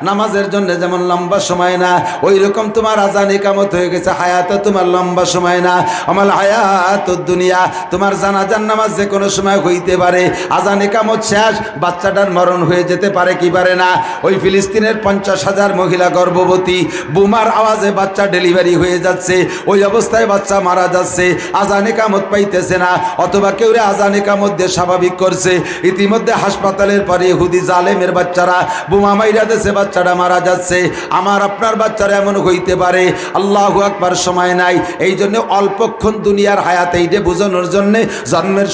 নামাজের জন্য যেমন লম্বা সময় না, ওই রকম তোমার আজান ইকামত হয়ে গেছে, হায়াত তোমার লম্বা সময় না। আমাল হায়াতুদ দুনিয়া, তোমার জানাজার নামাজ যে কোনো সময় হইতে পারে। আজান ইকামত শেষ, বাচ্চাটার মরণ হয়ে যেতে পারে কি পারে না? ওই ফিলিস্তিনের 50,000 মহিলা গর্ভবতী, বুমার আওয়াজে বাচ্চা ডেলিভারি হয়ে যাচ্ছে, ওই অবস্থায় বাচ্চা মারা যাচ্ছে, আজান ইকামত পাইতেছে না, অথবা কেউ আজান ইকামত দিয়ে স্বাভাবিক করছে। ইতিমধ্যে হাসপাতালের পরে ইহুদি জালেমের বাচ্চারা বোমা মাইরা দিয়েছে, বাচ্চাটা মারা যাচ্ছে। আমার আপনার বাচ্চারা এমন হইতে পারে। আল্লাহু আকবার, সময় নাই। এই জন্য অল্পক্ষণ দুনিয়ার হায়াত, এইটা বোঝানোর জন্য জন্মের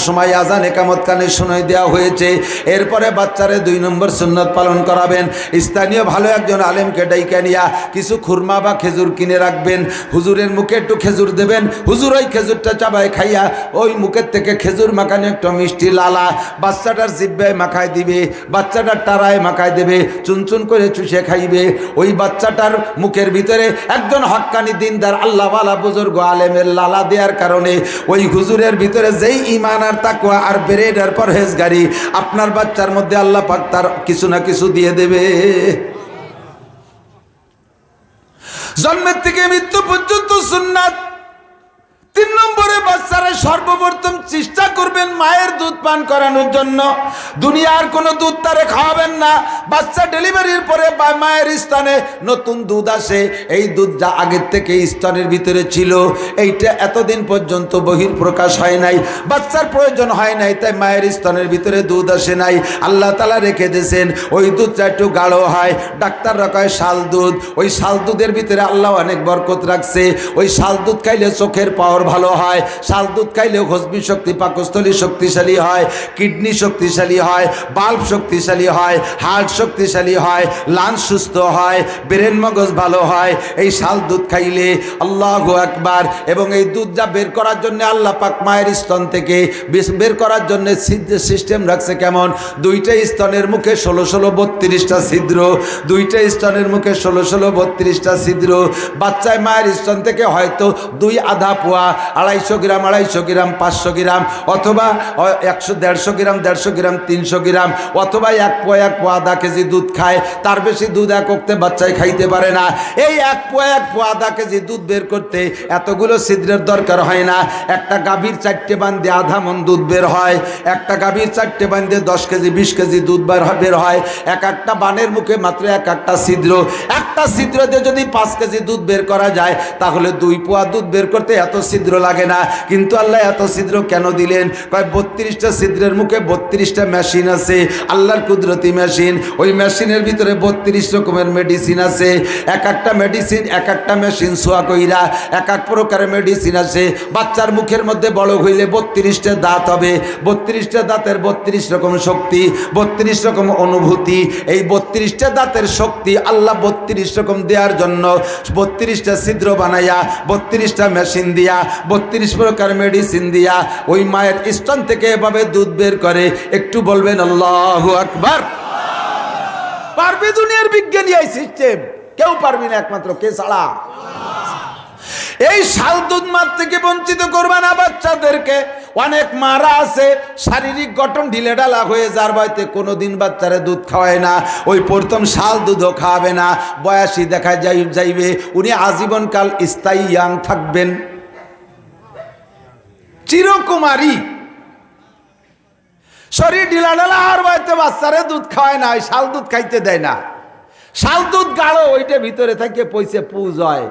সময় আজান ইকামত কানে শুনাই দেওয়া হয়েছে। এরপরে বাচ্চারে 2 নম্বর সুন্নত পালন করাবেন। স্থানীয় ভালো একজন আলেমকে ডাইকা নিয়া কিছু খুরমা বা খেজুর কিনে রাখবেন, হুজুরের মুখে একটু খেজুর দেবেন, হুজুর ওই খেজুরটা চাবায় খাইয়া ওই মুখের থেকে খেজুর মাখানো একটা মিষ্টি লালা বাচ্চাটার জিহ্বায় মাখায় দিবে, বাচ্চাটার টারায় মাখায় দেবে, চুনচুন করে চুষে খাইবে। ওই বাচ্চাটার মুখের ভিতরে একজন হক্কানি দিনদার আল্লাহওয়ালা বুজুর্গ আলেমের লালা দেওয়ার কারণে ওই হুজুরের ভিতরে যেই ঈমান আর তাকওয়া আর বেরেড আর পরহেজগারি, আপনার বাচ্চার মধ্যে আল্লাহ পাক তার কিছু না কিছু দিয়ে দেবে। জন্মের থেকে মৃত্যু পর্যন্ত সুন্নাত। 3 নম্বরে বাচ্চারা সর্বপ্রথম চেষ্টা করবেন মায়ের দুধ পান করানোর জন্য। দুনিয়ার কোনো দুধ তারে খাওয়াবেন না। বাচ্চা ডেলিভারির পরে মায়ের স্তনে নতুন দুধ আসে, এই দুধ যা আগের থেকে স্তনের ভিতরে ছিল, এইটা এতদিন পর্যন্ত বহির্প্রকাশ হয় নাই, বাচ্চার প্রয়োজন হয় নাই, তাই মায়ের স্তনের ভিতরে দুধ আসে নাই। আল্লাহ তাআলা রেখে দিয়েছেন ওই দুধটা একটু গাঢ় হয়, ডাক্তাররা কয় শাল দুধ। ওই শাল দুধের ভিতরে আল্লাহ অনেক বরকত রাখছে। ওই শাল দুধ খাইলে চোখের পাওয়ার ভালো হয়, শাল দুধ খাইলে হজমি শক্তি, পাকস্থলী শক্তিশালী হয়, কিডনি শক্তিশালী হয়, বাল্ব শক্তিশালী হয়, হার্ট শক্তিশালী হয়, লাঞ্চ সুস্থ হয়, ব্রেন মগজ ভালো হয় এই শাল দুধ খাইলে। আল্লাহু আকবার। এবং এই দুধটা বের করার জন্য আল্লাহ পাক মায়ের স্তন থেকে বের করার জন্য সিস্টেম রাখছে কেমন? 2টা স্তনের মুখে 16-32টা ছিদ্র, 2টা স্তনের মুখে 16-32টা ছিদ্র। বাচ্চায় মায়ের স্তন থেকে হয়তো 2 আধা পোয়া 250 গ্রাম 250 গ্রাম 500 গ্রাম, অথবা 100 150 গ্রাম 150 গ্রাম 300 গ্রাম, অথবা 1 পোয়া আধা কেজি দুধ খায়, তার বেশি দুধ এক ওক্তে বাচ্চায় খাইতে পারে না। এই 1 পোয়া আধা কেজি দুধ বের করতে এতগুলো ছিদ্রের দরকার হয় না। একটা গাভীর 4টে বান্ধে আধা মণ দুধ বের হয়, একটা গাভীর 4টে বান্ধে 10 কেজি 20 কেজি দুধ বের হয়। একটা বানের মুখে মাত্র একটা ছিদ্র, একটা ছিদ্র দিয়ে যদি 5 কেজি দুধ বের করা যায়, তাহলে 2 পোয়া দুধ বের করতে এত ছিদ্র লাগে না। কিন্তু আল্লাহ এত ছিদ্র কেন দিলেন? কয় 32টা ছিদ্রের মুখে 32টা মেশিন আছে, আল্লাহর কুদরতি মেশিন। ওই মেশিনের ভিতরে 32 রকমের মেডিসিন আছে। একটা মেডিসিন একটা মেশিন সোয়া কইরা এক প্রকারের মেডিসিন আছে। বাচ্চার মুখের মধ্যে বড় হইলে 32টা দাঁত হবে, 32টা দাঁতের 32 রকম শক্তি, 32 রকম অনুভূতি। এই 32টা দাঁতের শক্তি আল্লাহ 32 রকম দেওয়ার জন্য 32টা ছিদ্র বানাইয়া 32টা মেশিন দিয়া 32 প্রকার মেডিসিন দিয়া ওই মায়ের স্তন থেকে এভাবে দুধ বের করে। একটু বলবেন আল্লাহু আকবার। পারবে দুনিয়ার বিজ্ঞানী এই সিস্টেম? কেউ পারবি না, একমাত্র কে ছাড়া? এই শাল দুধ মার থেকে বঞ্চিত করবে না বাচ্চাদেরকে। অনেক মারা আছে শারীরিক গঠন ঢিলেঢালা হয়ে যার বাড়িতে কোনোদিন বাচ্চারে দুধ খাওয়ায় না, ওই প্রথম শাল দুধও খাওয়াবে না। বয়সী দেখা যাইবে উনি আজীবনকাল স্থায়ী ইয়াং থাকবেন, চিরকুমারী, শরীর ঢিলাঢালা। আর বাড়িতে বাচ্চারে দুধ খাওয়ায় না, শাল দুধ খাইতে দেয় না। শাল দুধ গাঢ়, ওইটা ভিতরে থেকে পয়সা পুজ হয়।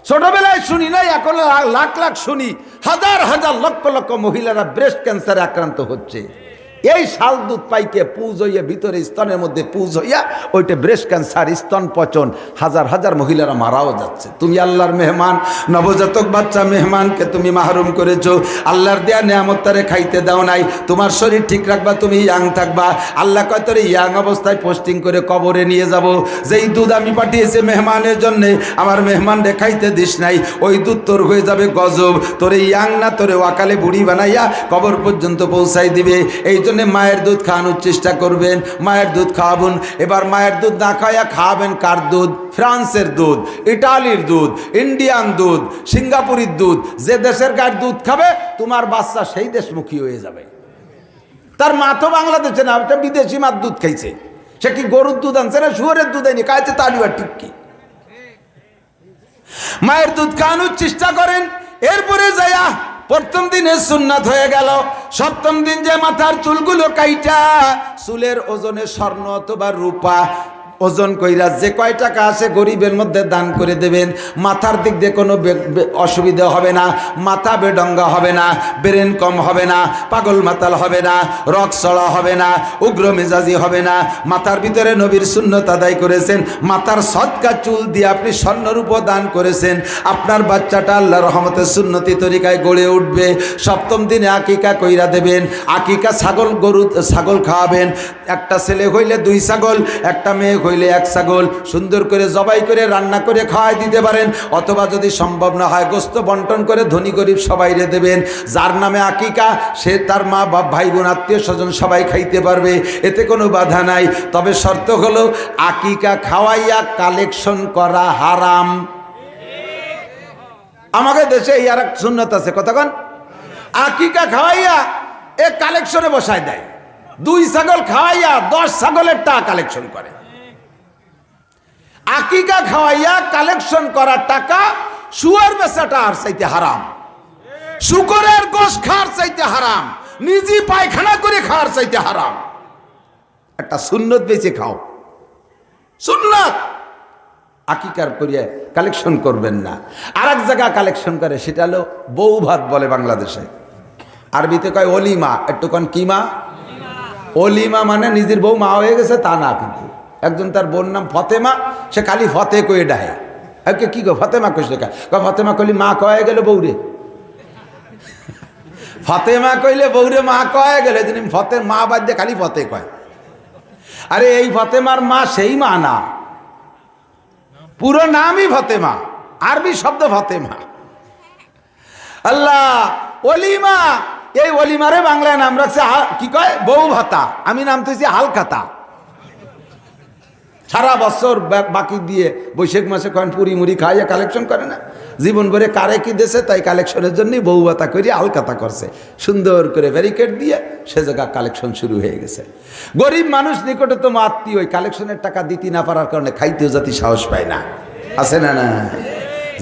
ছোটবেলায় শুনি নাই, এখন লাখ লাখ শুনি, হাজার হাজার লক্ষ লক্ষ মহিলারা ব্রেস্ট ক্যান্সারে আক্রান্ত হচ্ছে। এই শাল দুধ পাইকে পুজ হইয়া ভিতরে স্তনের মধ্যে পুজ হইয়া ওইটা ব্রেস্ট ক্যান্সার, স্তন পচন, হাজার হাজার মহিলারা মারাও যাচ্ছে। তুমি আল্লাহর মেহমান, নবজাতক বাচ্চা মেহমানকে তুমি মাহরুম করেছো। আল্লাহর দেয়া নিয়ামত তারে খাইতে দাও নাই। তোমার শরীর ঠিক রাখবা, তুমি ইয়াং থাকবা। আল্লাহ কয় তোরে ইয়াং অবস্থায় পোস্টিং করে কবরে নিয়ে যাব। যেই দুধ আমি পাঠিয়েছি মেহমানের জন্যে, আমার মেহমান রে খাইতে দিস নাই, ওই দুধ তোর হয়ে যাবে গজব। তোরে ইয়াং না, তোরে ওয়াকালে বুড়ি বানাইয়া কবর পর্যন্ত পৌঁছাই দিবে। এই জন্য মায়ের দুধ খাওয়ানোর চেষ্টা করবেন, মায়ের দুধ খাওয়াবেন। এবার মায়ের দুধ না খাওয়া খাওয়াবেন কার দুধ? ফ্রান্সের দুধ, ইটালির দুধ, ইন্ডিয়ান দুধ, সিঙ্গাপুরের দুধ। যে দেশের গায়ের দুধ খাবে তোমার বাচ্চা সেই দেশমুখী হয়ে যাবে। তার মা তো বাংলাদেশে না, ওটা বিদেশি মার দুধ খাইছে। সে কি গরুর দুধ আনছে না শুয়োরের দুধ আনি খাইছে? তারই বা ঠিক কি? মায়ের দুধ খাওয়ানোর চেষ্টা করেন। এরপরে যায়া প্রথম দিনে সুন্নাত হয়ে গেল, সপ্তম দিন যে মাথার চুলগুলো কাইটা চুলের ওজনে স্বর্ণ অথবা রূপা ওজন কইরা যে কয় টাকা আসে গরিবের মধ্যে দান করে দেবেন। মাথার দিক দিয়ে কোনো অসুবিধা হবে না, মাথা বেডঙ্গা হবে না, ব্রেন কম হবে না, পাগল মাতাল হবে না, রক চড়া হবে না, উগ্র মেজাজি হবে না। মাথার ভিতরে নবীর সুন্নত আদায় করেছেন, মাথার সদকা চুল দিয়ে আপনি স্বর্ণরূপ দান করেছেন। আপনার বাচ্চাটা আল্লাহর রহমতে সুন্নতি তরিকায় গড়ে উঠবে। সপ্তম দিনে আকিকা কইরা দেবেন। আকিকা ছাগল খাওয়াবেন। একটা ছেলে হইলে 2 ছাগল, একটা মেয়ে হইলে 1 ছাগল সুন্দর করে জবাই করে রান্না করে খাওয়াই দিতে পারেন। অথবা যদি সম্ভব না হয় গোস্ত বন্টন করে ধনী গরিব সবাইরে দেবেন। যার নামে আকিকা সে তার মা বাপ ভাই বোন আত্মীয় স্বজন সবাই খাইতে পারবে, এতে কোনো বাধা নাই। তবে শর্ত হলো আকিকা খাওয়াইয়া কালেকশন করা হারাম। আমাদের দেশে এই আর এক সুন্নত আছে, কতক্ষণ আকিকা খাওয়াইয়া কালেকশনে বসায় দেয়। 2 ছাগল খাওয়াইয়া 10 ছাগলের টাকা কালেকশন করে। আকিকা খাওয়াইয়া কালেকশন করা টাকা শুয়ার বেচাটা আর চাইতে হারাম, শুকরের গোশ খাওয়ার চাইতে হারাম, নিজে পায়খানা করে খাওয়ার চাইতে হারাম। একটা সুন্নত বেঁচে খাও, সুন্নত। আকিকার করিয়া কালেকশন করবেন না। আর এক জায়গা কালেকশন করে, সেটা হলো বউ ভাত বলে বাংলাদেশে। আরবিতে কয় অলিমা। একটুক্ষণ কি মা? অলিমা মানে নিজের বউ মা হয়ে গেছে তা না, কিন্তু একজন তার বোন নাম ফতেমা, সে খালি ফতে কয়ে ডাহে। ওকে কি গো ফতেমা কইস লেখা? ফতেমা কইলি মা কয়ে গেল বউরে। ফতেমা কইলে বউরে মা কয়ে গেলে, যিনি ফতে মা বাদ দিয়ে খালি ফতে কয়। আরে এই ফতেমার মা সেই মা না, পুরো নামই ফতেমা, আরবি শব্দ ফতেমা। আল্লাহ অলিমা, এই অলিমারে বাংলায় নাম রাখছে কি কয়? বউ ভাতা। আমি নাম তুইছি হালখাতা। সারা বছর বাকি দিয়ে বৈশাখ মাসে কয়েন পুরি মুড়ি খাইয়ে কালেকশন করে না, জীবন ভরে কারে কি দেশে তাই কালেকশনের জন্যই বউ ভাতা করে আলকাতা করছে, সুন্দর করে ব্যারিকেড দিয়ে সে জায়গা কালেকশন শুরু হয়ে গেছে। গরিব মানুষ নিকটতম আত্মীয় ওই কালেকশনের টাকা দিতে না পারার কারণে খাইতেও জাতি সাহস পায় না, আছে না? না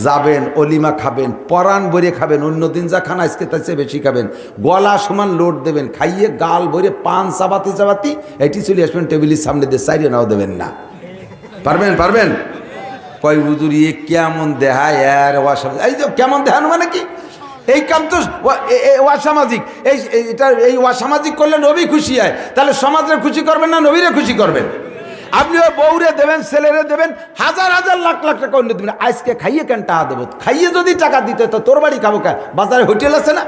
যাবেন অলিমা খাবেন, পরাণ ভরে খাবেন, অন্যদিন যা খান আজকে তার চেয়ে বেশি খাবেন, গলা সমান লোড দেবেন, খাইয়ে গাল ভরে পান চাবাতি চাবাতি এটি চলে আসবেন টেবিলের সামনে দিয়ে চাইরে নাও দেবেন না। পারবেন? পারবেন? কয় হুজুর ইয়ে কেমন দেহায় আর অসামাজিক। এই যে কেমন দেখানো মানে কি? এই কাম তো অসামাজিক। এই অসামাজিক করলে নবী খুশি হয়, তাহলে সমাজে খুশি করবেন না নবীরে খুশি করবেন? আপনি ওই বউরে দেবেন, ছেলেরে দেবেন, হাজার হাজার লাখ লাখ টাকা অন্য দেবেন, আজকে খাইয়ে কেন টাকা দেবো? খাইয়ে যদি টাকা দিতে তো তোর বাড়ি খাবো কে? বাজারে হোটেল আছে না,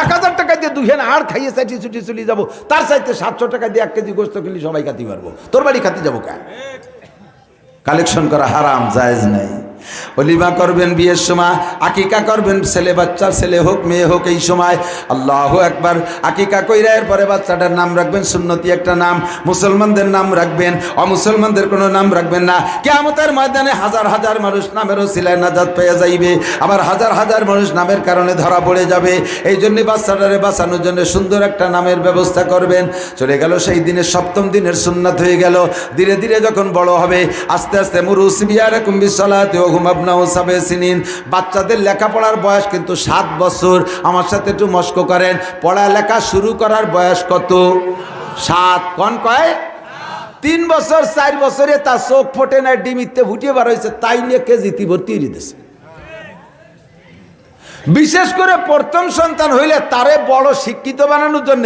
1000 টাকা দিয়ে দুহেন আর খাইয়ে চাইটি ছুটি চলে যাবো, তার চাইতে 700 টাকা দিয়ে 1 কেজি গোস্ত কিনলে সবাই খাতে পারবো, তোর বাড়ি খাতে যাবো কে? কালেকশন করা হারাম, জায়েজ নাই। অলিমা করবেন বিয়ের সময়, আকিকা করবেন, ছেলে বাচ্চা, ছেলে হোক মেয়ে হোক, এই সময় আল্লাহু আকবার আকিকা কইরা এরপরে বাচ্চাটার নাম রাখবেন সুন্নতি একটা নাম, মুসলমানদের নাম রাখবেন, অমুসলমানদের কোনো নাম রাখবেন না। কিয়ামতের ময়দানে হাজার হাজার মানুষ নামের ওসিলায় নাজাত পেয়ে যাইবে, আবার হাজার হাজার মানুষ নামের কারণে ধরা পড়ে যাবে। এই জন্য বাচ্চাটারে বাঁচানোর জন্য সুন্দর একটা নামের ব্যবস্থা করবেন। চলে গেল সেই দিনের 7ম দিনের সুন্নাত হয়ে গেল। ধীরে ধীরে যখন বড় হবে, আস্তে আস্তে মুরুসিবিয়ারাকুম বিসসালাতি ওয়া হুম আবনাউ সাবঈ সিনিন, বাচ্চাদের লেখাপড়ার বয়স কিন্তু 7 বছর। আমার সাথে একটু মস্ক করেন, পড়ালেখা শুরু করার বয়স কত? 7। কোন কয়? 3 বছর 4 বছরে তার চোখ ফোটে না, ডিমিতে ফুটিয়ে বার হয়েছে, তাই নিয়ে কেজিতে ভর্তি হয়ে দিয়েছে। বিশেষ করে প্রথম সন্তান হইলে তারে বড় শিক্ষিত বানানোর জন্য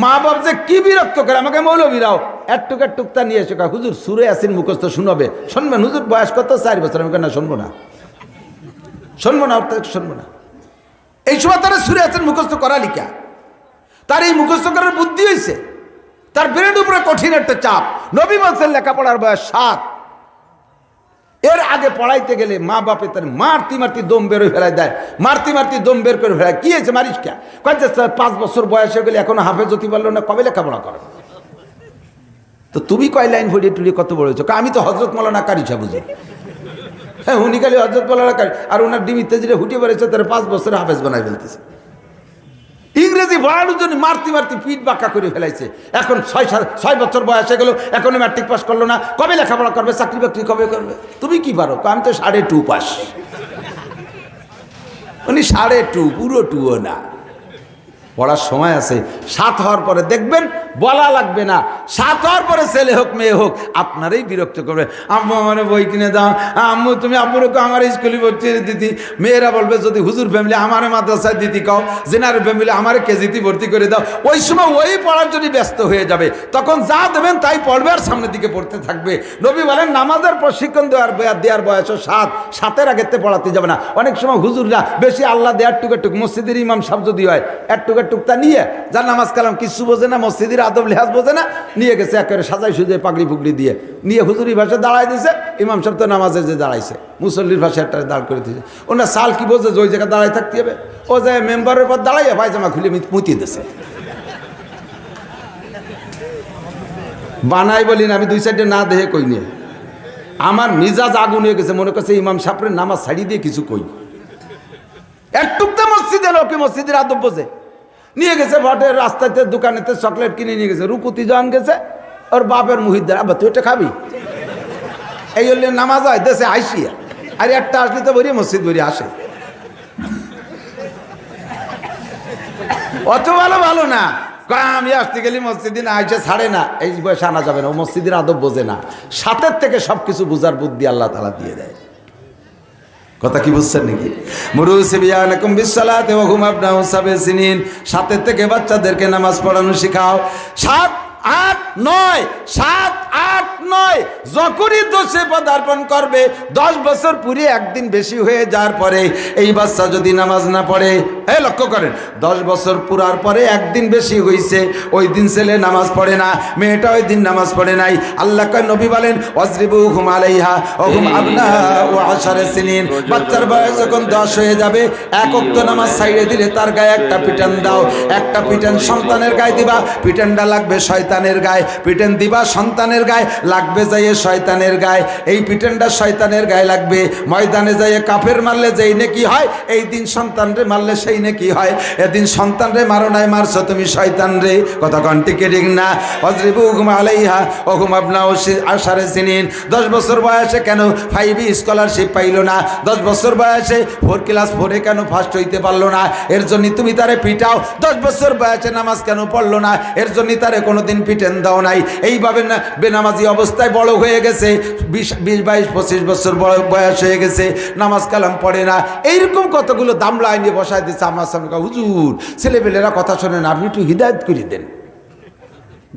মা বাপ যে কি বিরক্ত করে। আমাকে মৌলবীরাও একটুক একটুকটা নিয়ে এসে কয় হুজুর সূরা ইয়াসিন মুখস্থ শুনাবে। শুনবেন? হুজুর বয়স কত? 4 বছর। আমি না শুনবো না, শুনবো না, শুনবো না। এই সময় তারা সূরা ইয়াসিন মুখস্থ করা লিখা, তার এই মুখস্থ করার বুদ্ধি হয়েছে, তার ব্রেনের উপরে কঠিন একটা চাপ। নবী বলছেন লেখাপড়ার বয়স 7। এর আগে পড়াইতে গেলে মা বাপে তার মারতি মারতি দম বের হয়ে ফেলায় দেয়, মারতি মারতি দম বের করে ফেলায়। কি হয়েছে মারিস কে? কয় 5 বছর বয়স হয়ে গেলে এখনো হাফেজ হতে পারলো না, কবে লেখাপড়া করে? তো তুমি কয় লাইন ভরিয়ে টুলিয়ে কত বড় হয়েছো? আমি তো হজরত মৌলানা কারি সাহেব বুঝি। হ্যাঁ, উনি খালি হজরত মৌলানা কারি, আর ওনার ডিমিতে যেটা হুটিয়ে বেড়েছে তার 5 বছরে হাফেজ বানাই ফেলতেছে। ইংরেজি পড়ানোর জন্য মারতি মারতি পিঠ বাঁকা করে ফেলাইছে। এখন 6 বছর বয়স হয়ে গেল, এখনো ম্যাট্রিক পাস করলো না, কবে লেখাপড়া করবে? চাকরি বাকরি কবে করবে? তুমি কি পারো? আমি তো 2.5 পাস। উনি 2.5, পুরো 2ও না। পড়ার সময় আছে। 7 হওয়ার পরে দেখবেন বলা লাগবে না, 7 হওয়ার পরে ছেলে হোক মেয়ে হোক আপনারই বিরক্ত করবে। আম্মু আমার বই কিনে দাও, আম্মু তুমি আব্বুরকে আমার স্কুলে ভর্তি দিতি। মেয়েরা বলবে যদি হুজুর ফ্যামিলি আমার মাদ্রাসায় দিতি কও, জেনার ফ্যামিলি আমার কেজিতে ভর্তি করে দাও। ওই সময় ওই পড়ার জন্য ব্যস্ত হয়ে যাবে, তখন যা দেবেন তাই পড়বে আর সামনের দিকে পড়তে থাকবে। নবী বলেন নামাজের প্রশিক্ষণ দেওয়ার বয়স 7, 7-এর আগেতে পড়াতে যাবে না। অনেক সময় হুজুররা বেশি আল্লাহ দেয়ার টুক মসজিদের ইমাম সাহেব যদি হয় টুকটা নিয়ে যার নামাজ কালাম কিছু বোঝে না, মসজিদের আদব লেহাজ বোঝে না, নিয়ে গেছে একেবারে সাজাই সুজিয়ে পাগড়ি ফুগড়ি দিয়ে নিয়ে হুজুরি ভাষায় দাঁড়াই দিয়েছে। ইমাম সাহেব তো নামাজে যে দাঁড়াইছে মুসল্লির ভাষায় একটা দাঁড় করে দিয়েছে। ওনার সাল কি বোঝে যে ওই জায়গায় দাঁড়াই থাকতে হবে? ও যে মেম্বারের পর দাঁড়াইয়া পায়জামা খুলে মুতিয়ে দিয়েছে। বানাই বলি না, আমি 2 সাইডে না দেখে কই নিয়ে আমার মিজাজ আগুন হয়ে গেছে। মনে করছে ইমাম সাহেবের নামাজ ছাড়িয়ে দিয়ে কিছু কই। একটুকটা মসজিদে লোকে মসজিদের আদব বোঝে, নিয়ে গেছে ভটের রাস্তাতে দোকানেতে চকলেট কিনে নিয়ে গেছে। রুকুতি জন গেছে, ওর বাপের মুহিদ্দার, আবার তুই এটা খাবি? এই হলে নামাজ হয় দেশে আইসিয়া, আর একটা আসলে তো বলি মসজিদ বলি আসে। অত ভালো না, আমি আসতে গেলি মসজিদে না আইসে ছাড়ে না, এই বয়সে আনা যাবে না। ও মসজিদের আদব বোঝে না। 7-এর থেকে সবকিছু বুঝার বুদ্ধি আল্লাহ তাআলা দিয়ে দেয়। কথা কি বুঝছেন নাকি? মুরুসিবিয়ানাকুম বিসসালাতি ওয়া হুম আবনাউ সাবঈ সিনিন, 7 থেকে বাচ্চাদেরকে নামাজ পড়ানো শেখাও। 7, 8, 9, 7, 8, 9 যখনই 10-এ পদার্পণ করবে, 10 বছর পুরে একদিন বেশি হয়ে যাওয়ার পরে এই বাচ্চা যদি নামাজ না পড়ে, এই লক্ষ্য করেন 10 বছর পুরার পরে একদিন বেশি হয়েছে, ওই দিন ছেলে নামাজ পড়ে না, মেয়েটা ওই দিন নামাজ পড়ে নাই। আল্লাহ নবী বলেন ওয়াজরিবুহুম আলাইহা ওয়া হুম আবনাউ 10 সিনিন, বাচ্চার বয়স যখন 10 হয়ে যাবে, 1 ওয়াক্ত নামাজ ছাইড়ে দিলে তার গায়ে একটা পিটান দাও। একটা পিটান সন্তানের গায়ে দিবা, পিটানটা লাগবে শয়তান শয়তানের গায়ে, পিটেন দিবা সন্তানের গায়ে, লাগবে যাইয়ে শয়তানের গায়ে। এই পিটেনটা শয়তানের গায়ে লাগবে। ময়দানে যাইয়ে কাফের মারলে যেই নেকি হয়, এই দিন সন্তানরে মারলে সেই নেকি হয়। এদিন সন্তানরে মারো নাই, মারছো তুমি শয়তানরে। কথা কন্টিকে ঠিক না? অজরিবুহুম আলাইহা ওহুম আবনাউ আশারে সিনিন। 10 বছর বয়সে কেন 5 স্কলারশিপ পাইলো না? 10 বছর বয়সে 4 ক্লাস 4-এ কেন ফার্স্ট হইতে পারলো না? এর জন্য তুমি তারে পিটাও। 10 বছর বয়সে নামাজ কেন পড়লো না? এর জন্য তারে কোনোদিন পিটেন দাও নাই। এইভাবে না বেনামাজি অবস্থায় বড় হয়ে গেছে, 20, 22, 25 বছর বয়স হয়ে গেছে, নামাজ কালাম পড়ে না। এইরকম কতগুলো দামলা আইনে বসায় দিচ্ছে আমার সামনে। হুজুর, ছেলেপেলেরা কথা শোনেন, আপনি একটু হিদায়ত করে দেন।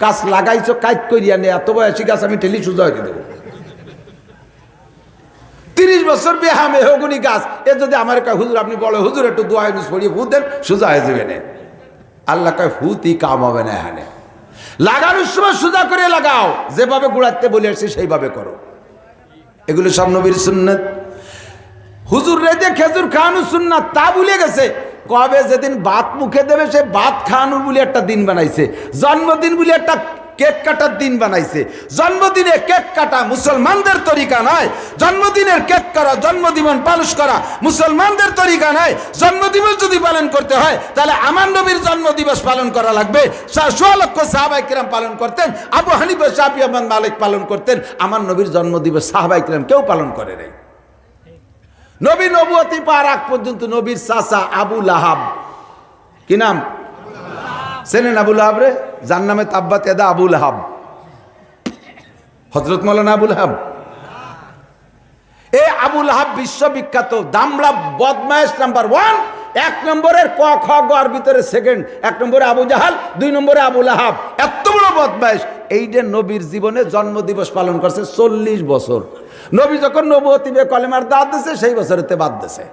গাছ লাগাইছো কাইট করিয়া নে, এত বয়সী গাছ আমি ঠেলি সোজা হয়ে দেবো। 30 বছর বেহামে হগুনি গাছ, এ যদি আমার কয় হুজুর আপনি বলো, হুজুর একটু দোয়া ইউনুস পড়িয়ে ফু দেন, সোজা হয়ে যাবে না। আল্লাহ কয় ফুতি কাম হবে না। এখানে লাগানোর সময় সোজা করে লাগাও, যেভাবে গুড়াতে বলে আসছে সেইভাবে করো। এগুলো সব নবীর সুন্নাত। হুজুর রেজে খেজুর খাওয়ানো সুন্নাত তা ভুলে গেছে। কবে যেদিন ভাত মুখে দেবে সে ভাত খাওয়ানোর বলে একটা দিন বানাইছে। জন্মদিন বলে একটা কেক কাটার দিন বানাইছে। জন্মদিনে কেক কাটা মুসলমানদের তরিকা নয়। জন্মদিনের কেক করা, জন্মদিন পালন করা মুসলমানদের তরিকা নয়। জন্মদিবস যদি পালন করতে হয় তাহলে আমার নবীর জন্মদিবস পালন করা লাগবে। 100 লক্ষ সাহাবায়ে কিরাম পালন করতেন। আবু হানিফা, শাফি, আহমদ, মালিক পালন করতেন। আমার নবীর জন্মদিবস সাহাবায়ে কিরাম কেউ পালন করে নাই। নবী নবুয়তি পাওয়ার আগ পর্যন্ত নবীর চাচা আবু লাহাব, কি নাম চেনেন? আবু লাহাব রে, যার নামে তাব্বাত ইয়াদা আবু লাহাব, হযরত মাওলানা আবু লাহাব। এই আবু লাহাব বিশ্ববিখ্যাত দামড়া বদমাইশ নাম্বার 1। 1 নম্বরের ক খ গর ভিতরে সেকেন্ড। 1 নম্বরে আবু জাহাল, 2 নম্বরে আবু লাহাব। এত বড় বদমাইশ। এই যে নবীর জীবনে জন্মদিবস পালন করছে 40 বছর। নবী যখন নবুয়তি কলেমার দাওয়াত দিয়েছে সেই বছরেতে বাদ দিয়েছে।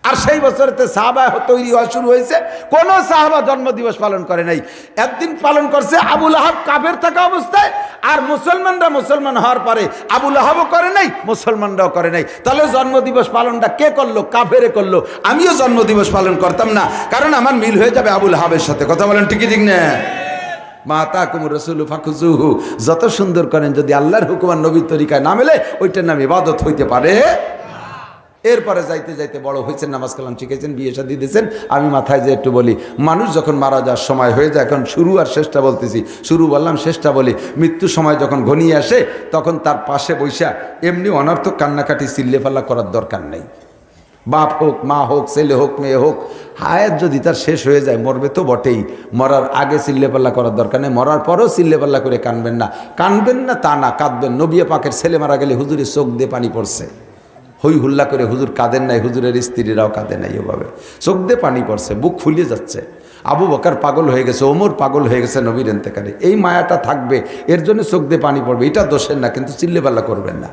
আর সেই বছরেতে সাহাবা তৈরি হওয়া শুরু হয়েছে। কোন সাহাবা জন্মদিবস পালন করে নাই। একদিন পালন করছে আবু লাহাব কাফের থাকা অবস্থায়, আর মুসলমানরা মুসলমান হওয়ার পরে আবু লাহাবও করে নাই, মুসলমানরাও করে নাই। তাহলে জন্মদিবস পালনটা কে করলো? কাফেরে করলো। আমিও জন্মদিবস পালন করতাম না, কারণ আমার মিল হয়ে যাবে আবু লাহাবের সাথে। কথা বলেন ঠিকই ঠিক না? মাতাকুম রাসূলু ফাকুজুহু, যত সুন্দর করেন যদি আল্লাহর হুকুম আর নবীর তরিকায় না মেলে ওইটার নাম ইবাদত হইতে পারে। এরপরে যাইতে যাইতে বড় হয়েছেন, নামাজ কালাম শিখেছেন, বিয়ে শাদী দিয়েছেন। আমি মাথায় যে একটু বলি, মানুষ যখন মারা যাওয়ার সময় হয়ে যায়, এখন শুরু আর শেষটা বলতেছি, শুরু বললাম শেষটা বলি, মৃত্যুর সময় যখন ঘনিয়ে আসে তখন তার পাশে বৈশা এমনি অনর্থক কান্নাকাটি চিল্লেফাল্লা করার দরকার নেই। বাপ হোক, মা হোক, ছেলে হোক, মেয়ে হোক, হায়াত যদি তার শেষ হয়ে যায়, মরবে তো বটেই, মরার আগে চিল্লেপাল্লা করার দরকার নেই। মরার পরেও চিল্লেপাল্লা করে কানবেন না। কানবেন না তা না, কাঁদবেন। নবী পাকের ছেলে মারা গেলে হুজুরের চোখ দিয়ে পানি পড়ছে, হই হুল্লা করে হুজুর কাঁদেন নাই, হুজুরের স্ত্রীরাও কাঁদে নাই, ওভাবে চোখ দিয়ে পানি পড়ছে, বুক ফুলিয়ে যাচ্ছে। আবু বকর পাগল হয়ে গেছে, ওমর পাগল হয়ে গেছে নবীর ইন্তেকালে। এই মায়াটা থাকবে, এর জন্য চোখ দিয়ে পানি পড়বে। এটা দোষের না, কিন্তু চিল্লেপাল্লা করবেন না।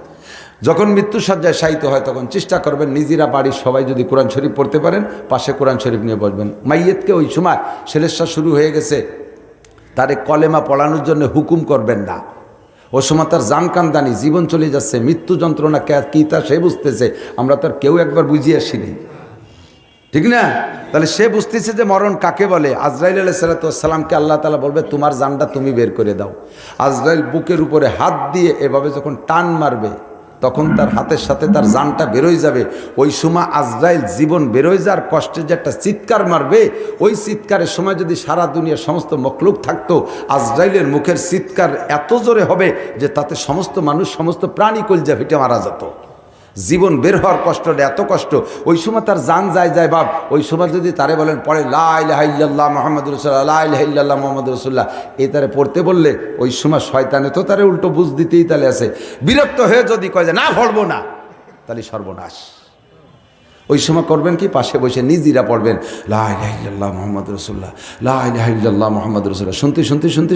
যখন মৃত্যুসজ্জায় শায়িত হয় তখন চেষ্টা করবেন নিজেরা বাড়ির সবাই যদি কোরআন শরীফ পড়তে পারেন, পাশে কোরআন শরীফ নিয়ে বসবেন। মাইয়েতকে ওই সময় সেলেসা শুরু হয়ে গেছে, তারে কলেমা পড়ানোর জন্য হুকুম করবেন না। ও সময় তার জান কান্দানি, জীবন চলে যাচ্ছে, মৃত্যু যন্ত্রণা কী তা সে বুঝতেছে, আমরা তার কেউ একবার বুঝিয়ে আসিনি, ঠিক না? তাহলে সে বুঝতেছে যে মরণ কাকে বলে। আজরাইল আলাইহিস সালামকে আল্লাহ তাআলা বলবে তোমার জানটা তুমি বের করে দাও। আজরাইল বুকের উপরে হাত দিয়ে এভাবে যখন টান মারবে তখন তার হাতের সাথে তার জানটা বেরোয় যাবে। ওই সময় আজরাইল জীবন বেরোয় যাওয়ার কষ্টে যে একটা চিৎকার মারবে, ওই চিৎকারের সময় যদি সারা দুনিয়ার সমস্ত মখলুক থাকতো, আজরাইলের মুখের চিৎকার এত জোরে হবে যে তাতে সমস্ত মানুষ, সমস্ত প্রাণী কলজা ফেটে মারা যেত। জীবন বের হওয়ার কষ্টটা এত কষ্ট। ওই সময় তার জান যায় বাপ। ওই সময় যদি তারে বলেন পড়ে লা ইলাহা ইল্লাল্লাহ মুহাম্মাদুর রাসূলুল্লাহ, লা ইলাহা ইল্লাল্লাহ মুহাম্মাদুর রাসূলুল্লাহ, এই তারে পড়তে বললে ওই সময় শয়তানে তো তারে উল্টো বুঝ দিতেই তাহলে আছে। বিরক্ত হয়ে যদি কয় যে না পড়বো না, তাহলে সর্বনাশ। ওই সময় করবেন কি, পাশে বসে নিজেরা পড়বেন লা ইলাহা ইল্লাল্লাহ মুহাম্মাদুর রাসূলুল্লাহ, লা ইলাহা ইল্লাল্লাহ মুহাম্মাদুর রাসূলুল্লাহ।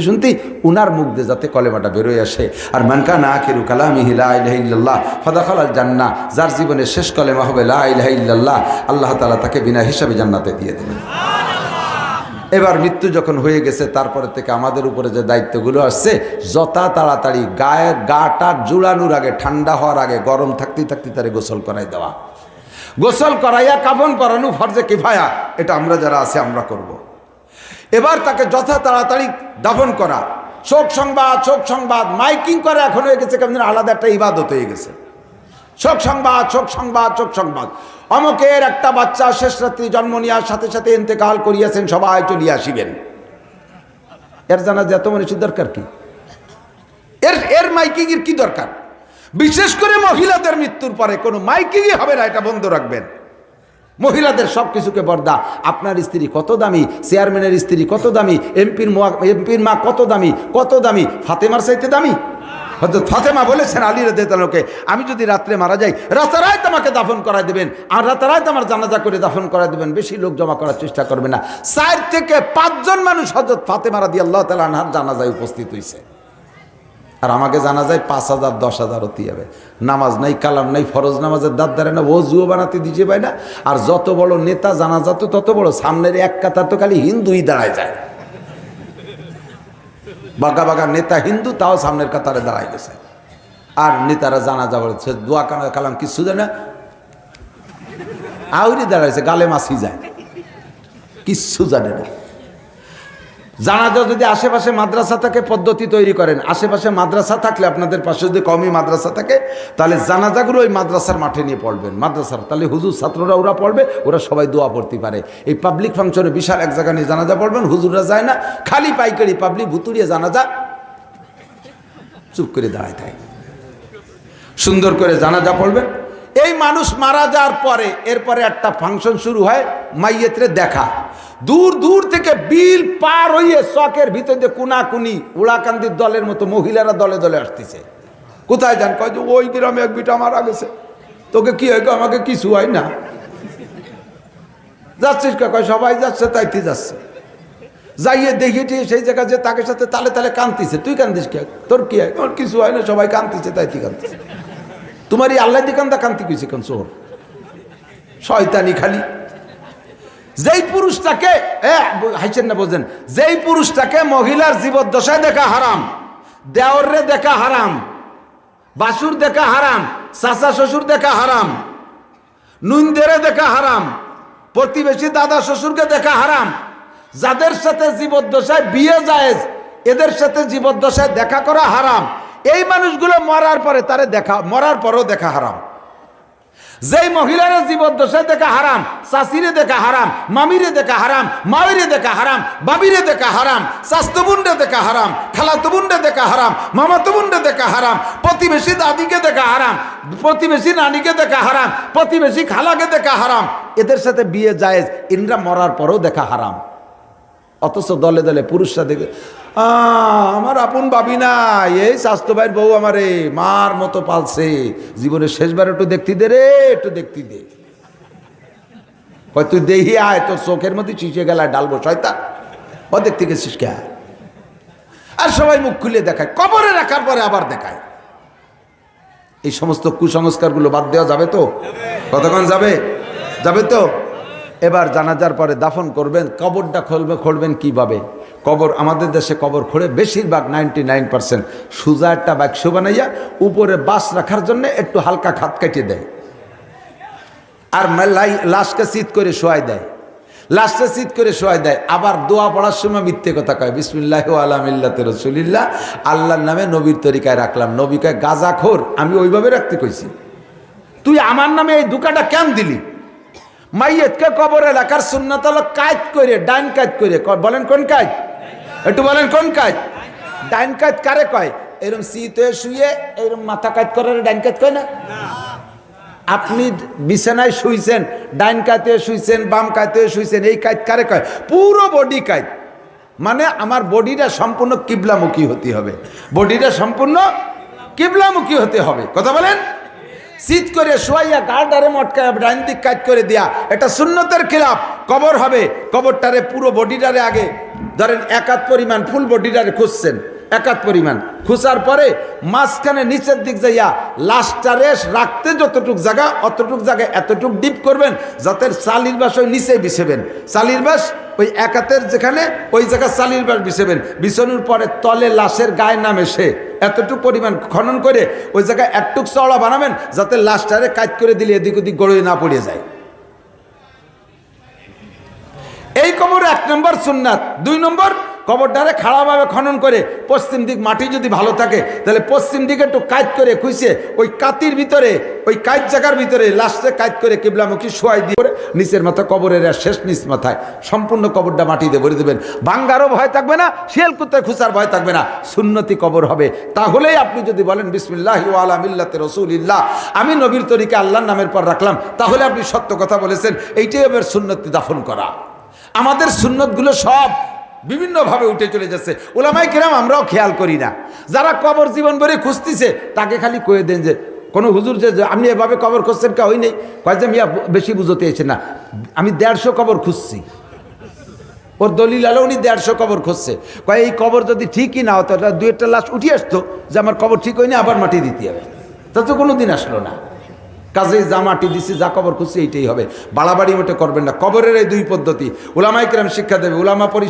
শুনতে উনার মুখ দিয়ে যাতে কলেমাটা বেরোয় আসে। আর মান কানা আখিরু কালামিহি লা ইলাহা ইল্লাল্লাহ ফাদাখালাল জান্নাহ, যার জীবনের শেষ কলেমা হবে লা ইলাহা ইল্লাল্লাহ, আল্লাহ তাআলা তাকে বিনা হিসাবে জান্নাতে দিয়ে দেবেন। এবার মৃত্যু যখন হয়ে গেছে, তারপরে থেকে আমাদের উপরে যে দায়িত্বগুলো আসছে, যথা তাড়াতাড়ি গায়ের গাটা জুড়ানোর আগে, ঠান্ডা হওয়ার আগে, গরম থাকতে তারে গোসল করাই দেওয়া। গোসল করাইয়া কাফন করানো ফরজে কিফায়া, এটা আমরা যারা আছে আমরা করব। এবার তাকে যথা তাড়াতাড়ি দাফন করা। শোক সংবাদ, শোক সংবাদ মাইকিং করে এখন হয়ে গেছে কেমন আলাদা একটা ইবাদত হয়ে গেছে। শোক সংবাদ, শোক সংবাদ, শোক সংবাদ। অমুকের একটা বাচ্চা শেষ রাত্রি জন্ম নেওয়ার সাথে সাথে ইন্তেকাল করিয়াছেন, সবাই চলিয়া আসিবেন। এর জানা যে এত মানুষের দরকার কি? এর মাইকিং এর কি দরকার? বিশেষ করে মহিলাদের মৃত্যুর পরে কোনো মাইকিংই হবে না, এটা বন্ধ রাখবেন। মহিলাদের সব কিছুকে বর্দা। আপনার স্ত্রী কত দামি, চেয়ারম্যানের স্ত্রী কত দামি, এমপির মা কত দামি, কত দামি, ফাতেমার চাইতে দামি। হযরত ফাতেমা বলেছেন আলী রাদিয়াল্লাহু আনহুকে, আমি যদি রাত্রে মারা যাই রাতারাত আমাকে দাফন করায় দেবেন, আর রাতারাত আমার জানাজা করে দাফন করায় দেবেন, বেশি লোক জমা করার চেষ্টা করবে না। 4 থেকে 5 জন মানুষ হযরত ফাতেমা রাদিয়াল্লাহু তাআলা আনহার জানাজায় উপস্থিত হয়েছে। আর আমাকে জানা যায় 5,000 10,000 হতে যাবে। নামাজ নাই, কালাম নাই, ফরজ নামাজের দাঁত দাঁড়ায় না, ওযুও বানাতে দিতে পায় না। আর যত বড় নেতা জানাজা তো তত বড়, সামনের এক কাতার তো খালি হিন্দুই দাঁড়ায় যায়। বাগা বাগা নেতা হিন্দু, তাও সামনের কাতারে দাঁড়ায় গেছে। আর নেতারা জানাজা বলেছে দোয়া কালাম কিছু জানে না, আউরি দাঁড়াইছে, গালে মাছি যায়, কিচ্ছু জানে না। জানাজা যদি আশেপাশে মাদ্রাসা থাকে পদ্ধতি তৈরি করেন, আশেপাশে মাদ্রাসা থাকলে আপনাদের পাশে যদি কমই মাদ্রাসা থাকে তাহলে জানাজাগুলো ওই মাদ্রাসার মাঠে নিয়ে পড়বেন, মাদ্রাসার, তাহলে হুজুর ছাত্ররা ওরা পড়বে, ওরা সবাই দোয়া পড়তে পারে। এই পাবলিক ফাংশনে বিশাল এক জায়গা নিয়ে জানাজা পড়বেন, হুজুররা যায় না, খালি পাইকারি পাবলিক ভুতুরিয়ে জানাজা চুপ করে দাঁড়ায় থাকে। সুন্দর করে জানাজা পড়বেন। এই মানুষ মারা যাওয়ার পরে এরপরে একটা ফাংশন শুরু হয়, মাইয়েতরে দেখা। দূর দূর থেকে বিল পার হইয়ে চকের ভিতর দিয়ে কুনাকুনি উড়াকান্দির দলের মতো মহিলারা দলে দলে আসতেছে। কোথায় যান? কয় যে ওই গ্রামে এক বিটা মারা গেছে। তোকে কি হয়? আমাকে কিছু হয় না। যাচ্ছিস? কয় সবাই যাচ্ছে, তাইতে যাচ্ছে। যাইয়ে দেখিটি সেই জায়গা যে তাকে সাথে তালে তালে কান্দিছে। তুই কান্দিস কে? তোর কি হয়? আমার কিছু হয় না, সবাই কান্দিছে, তাইতে কান্দিছে। তোমারই আল্লাহ দিকান্দা কান্তি কইছে কেন? চোর শয়তানি খালি। যেই পুরুষটাকে হাইছেন না, বোঝেন, যেই পুরুষটাকে মহিলার জীবদ্দশায় দেখা হারাম, দেওরে দেখা হারাম, বাসুর দেখা হারাম, চাচা শ্বশুর দেখা হারাম, নুনদেরে দেখা হারাম, প্রতিবেশী দাদা শ্বশুরকে দেখা হারাম, যাদের সাথে জীবদ্দশায় বিয়ে জায়েজ এদের সাথে জীবদ্দশায় দেখা করা হারাম, এই মানুষগুলো মরার পরে তারে দেখা, মরার পরেও দেখা হারাম। যেই মহিলারা জীবদ্দশায় দেখা হারাম, চাষিরে দেখা হারাম, মামিরে দেখা হারাম, মায়েরে দেখা হারাম, বাবিরে দেখা হারাম, চাস্তবুন্ডে দেখা হারাম, খালাতবুন্ডে দেখা হারাম, মামাতবুন্ডে দেখা হারাম, প্রতিবেশী দাদিকে দেখা হারাম, প্রতিবেশী নানিকে দেখা হারাম, প্রতিবেশী খালাকে দেখা হারাম, এদের সাথে বিয়ে জায়েজ, ইনরা মরার পরেও দেখা হারাম। অথচ দলে দলে পুরুষরা দেখে আমার আপন ভাবি না, এই স্বাস্থ্য ভাইয়ের বউ আমারে মার মতো পালছে, জীবনের শেষবার একটু দেখতে দে রে, একটু দেখতে দে। তুই দেখি আয়, তোর চোখের মধ্যে চিচে গেলায় ডালবো শয়তান। ও দেখতে গেছিস কে? আর সবাই মুখ খুলে দেখায়, কবরে রাখার পরে আবার দেখায়। এই সমস্ত কুসংস্কারগুলো বাদ দেওয়া যাবে তো? কতক্ষণ যাবে? যাবে তো? এবার জানাজার পরে দাফন করবেন, কবরটা খুলবেন কিভাবে? কবর আমাদের দেশে কবর খুঁড়ে বেশিরভাগ 99% সোজা একটা বাক্স বানাইয়া উপরে বাঁশ রাখার জন্য একটু হালকা খাত কেটে দেয়, আর লাশকে চিৎ করে শোয়াই দেয়, লাশটা চিৎ করে শোয়াই দেয়। আবার দোয়া পড়ার সময় মিথ্যে কথা কয়, বিসমিল্লাহি আলা মিল্লাতি রাসূলিল্লাহ, আল্লাহর নামে নবীর তরিকায় রাখলাম। নবী কয় গাঁজাখোর, আমি ওইভাবে রাখতে কইছি, তুই আমার নামে এই দুকাটা কেন দিলি? মাইয়েতকে কবরে রাখার সুন্নাত হলো কাজ করে, ডাইন কাজ করে। বলেন কোন কাজ? একটু বলেন কোন কাজ? ডাইন কাজ কারে কয়? এরকম শীতে শুয়ে এরকম মাথা কাজ করে ডাইন কাজ কয় না? আপনি বিছানায় শুইছেন, ডাইন কাতে শুইছেন, বাম কাতে শুইছেন, এই কাজ কারে কয়? পুরো বডি কাজ, মানে আমার বডিটা সম্পূর্ণ কিবলামুখী হতে হবে, বডিটা সম্পূর্ণ কিবলামুখী হতে হবে। কথা বলেন? শীত করে শোয়াইয়া গাড়ারে মটকায় ডাইন দিক কাজ করে দেয়া, এটা সুন্নতের খিলাফ। কবর হবে, কবরটারে পুরো বডিটারে আগে ধরেন একাত পরিমাণ ফুল বডিটারে খুঁজছেন, একাত পরিমাণ খুঁজার পরে মাঝখানে নিচের দিক যাইয়া লাশটারে রাখতে যতটুক জায়গা অতটুক জায়গায় এতটুক ডিপ করবেন যাতে চালির বাস ওই নিচে বিছেবেন, চালির বাস ওই একাতের যেখানে ওই জায়গা চালির বাস বিছেবেন। বিছানোর পরে তলে লাশের গায়ে নামে সে এতটুক পরিমাণ খনন করে ওই জায়গায় একটুক চওড়া বানাবেন যাতে লাশটারে কাজ করে দিলে এদিক ওদিক গড়ে না পড়ে যায়। এই কবর 1 নম্বর সুন্নাত। 2 নম্বর কবরটারে খাড়াভাবে খনন করে পশ্চিম দিক মাটি যদি ভালো থাকে তাহলে পশ্চিম দিকে একটু কাজ করে খুঁজে ওই কাতির ভিতরে ওই কাজ জায়গার ভিতরে লাস্টে কাজ করে কিবলামুখী শোয়াই দিয়ে নিচের মাথা কবরের আর শেষ নিচ মাথায় সম্পূর্ণ কবরটা মাটিতে ভরে দেবেন। ভাঙ্গারও ভয় থাকবে না, শিয়াল কুত্তায় খুঁচার ভয় থাকবে না, সুন্নতি কবর হবে। তাহলেই আপনি যদি বলেন বিসমিল্লাহি ওয়া আলা মিল্লাতি রাসূলিল্লাহ, আমি নবীর তরিকা আল্লাহর নামের পর রাখলাম, তাহলে আপনি সত্য কথা বলেছেন। এইটাই হবে সুন্নতি দাফন করা। আমাদের সুন্নতগুলো সব বিভিন্নভাবে উঠে চলে যাচ্ছে। উলামায়ে কেরাম আমরাও খেয়াল করি না। যারা কবর জীবন ভরে খুঁজতেছে তাকে খালি কয়ে দেন যে কোনো হুজুর যে আপনি এভাবে কবর খুঁজছেন কে, হয় নেই, কয় যে মিয়া বেশি বুঝতে এসে না, আমি 150 কবর খুঁজছি। ওর দলিল আলো উনি 150 কবর খুঁজছে। কয় এই কবর যদি ঠিকই না হতো, দু একটা লাশ উঠে আসতো যে আমার কবর ঠিক হয়নি, আবার মাটি দিতে হবে। তা তো কোনো দিন আসলো না। কাজেই যা মাটি দিছি, যা কবর খুঁজছি এইটাই হবে। বাড়াবাড়ি মোটে করবেন না। কবরের এই দুই পদ্ধতি উলামায়ে কেরাম শিক্ষা দেবে। উলামা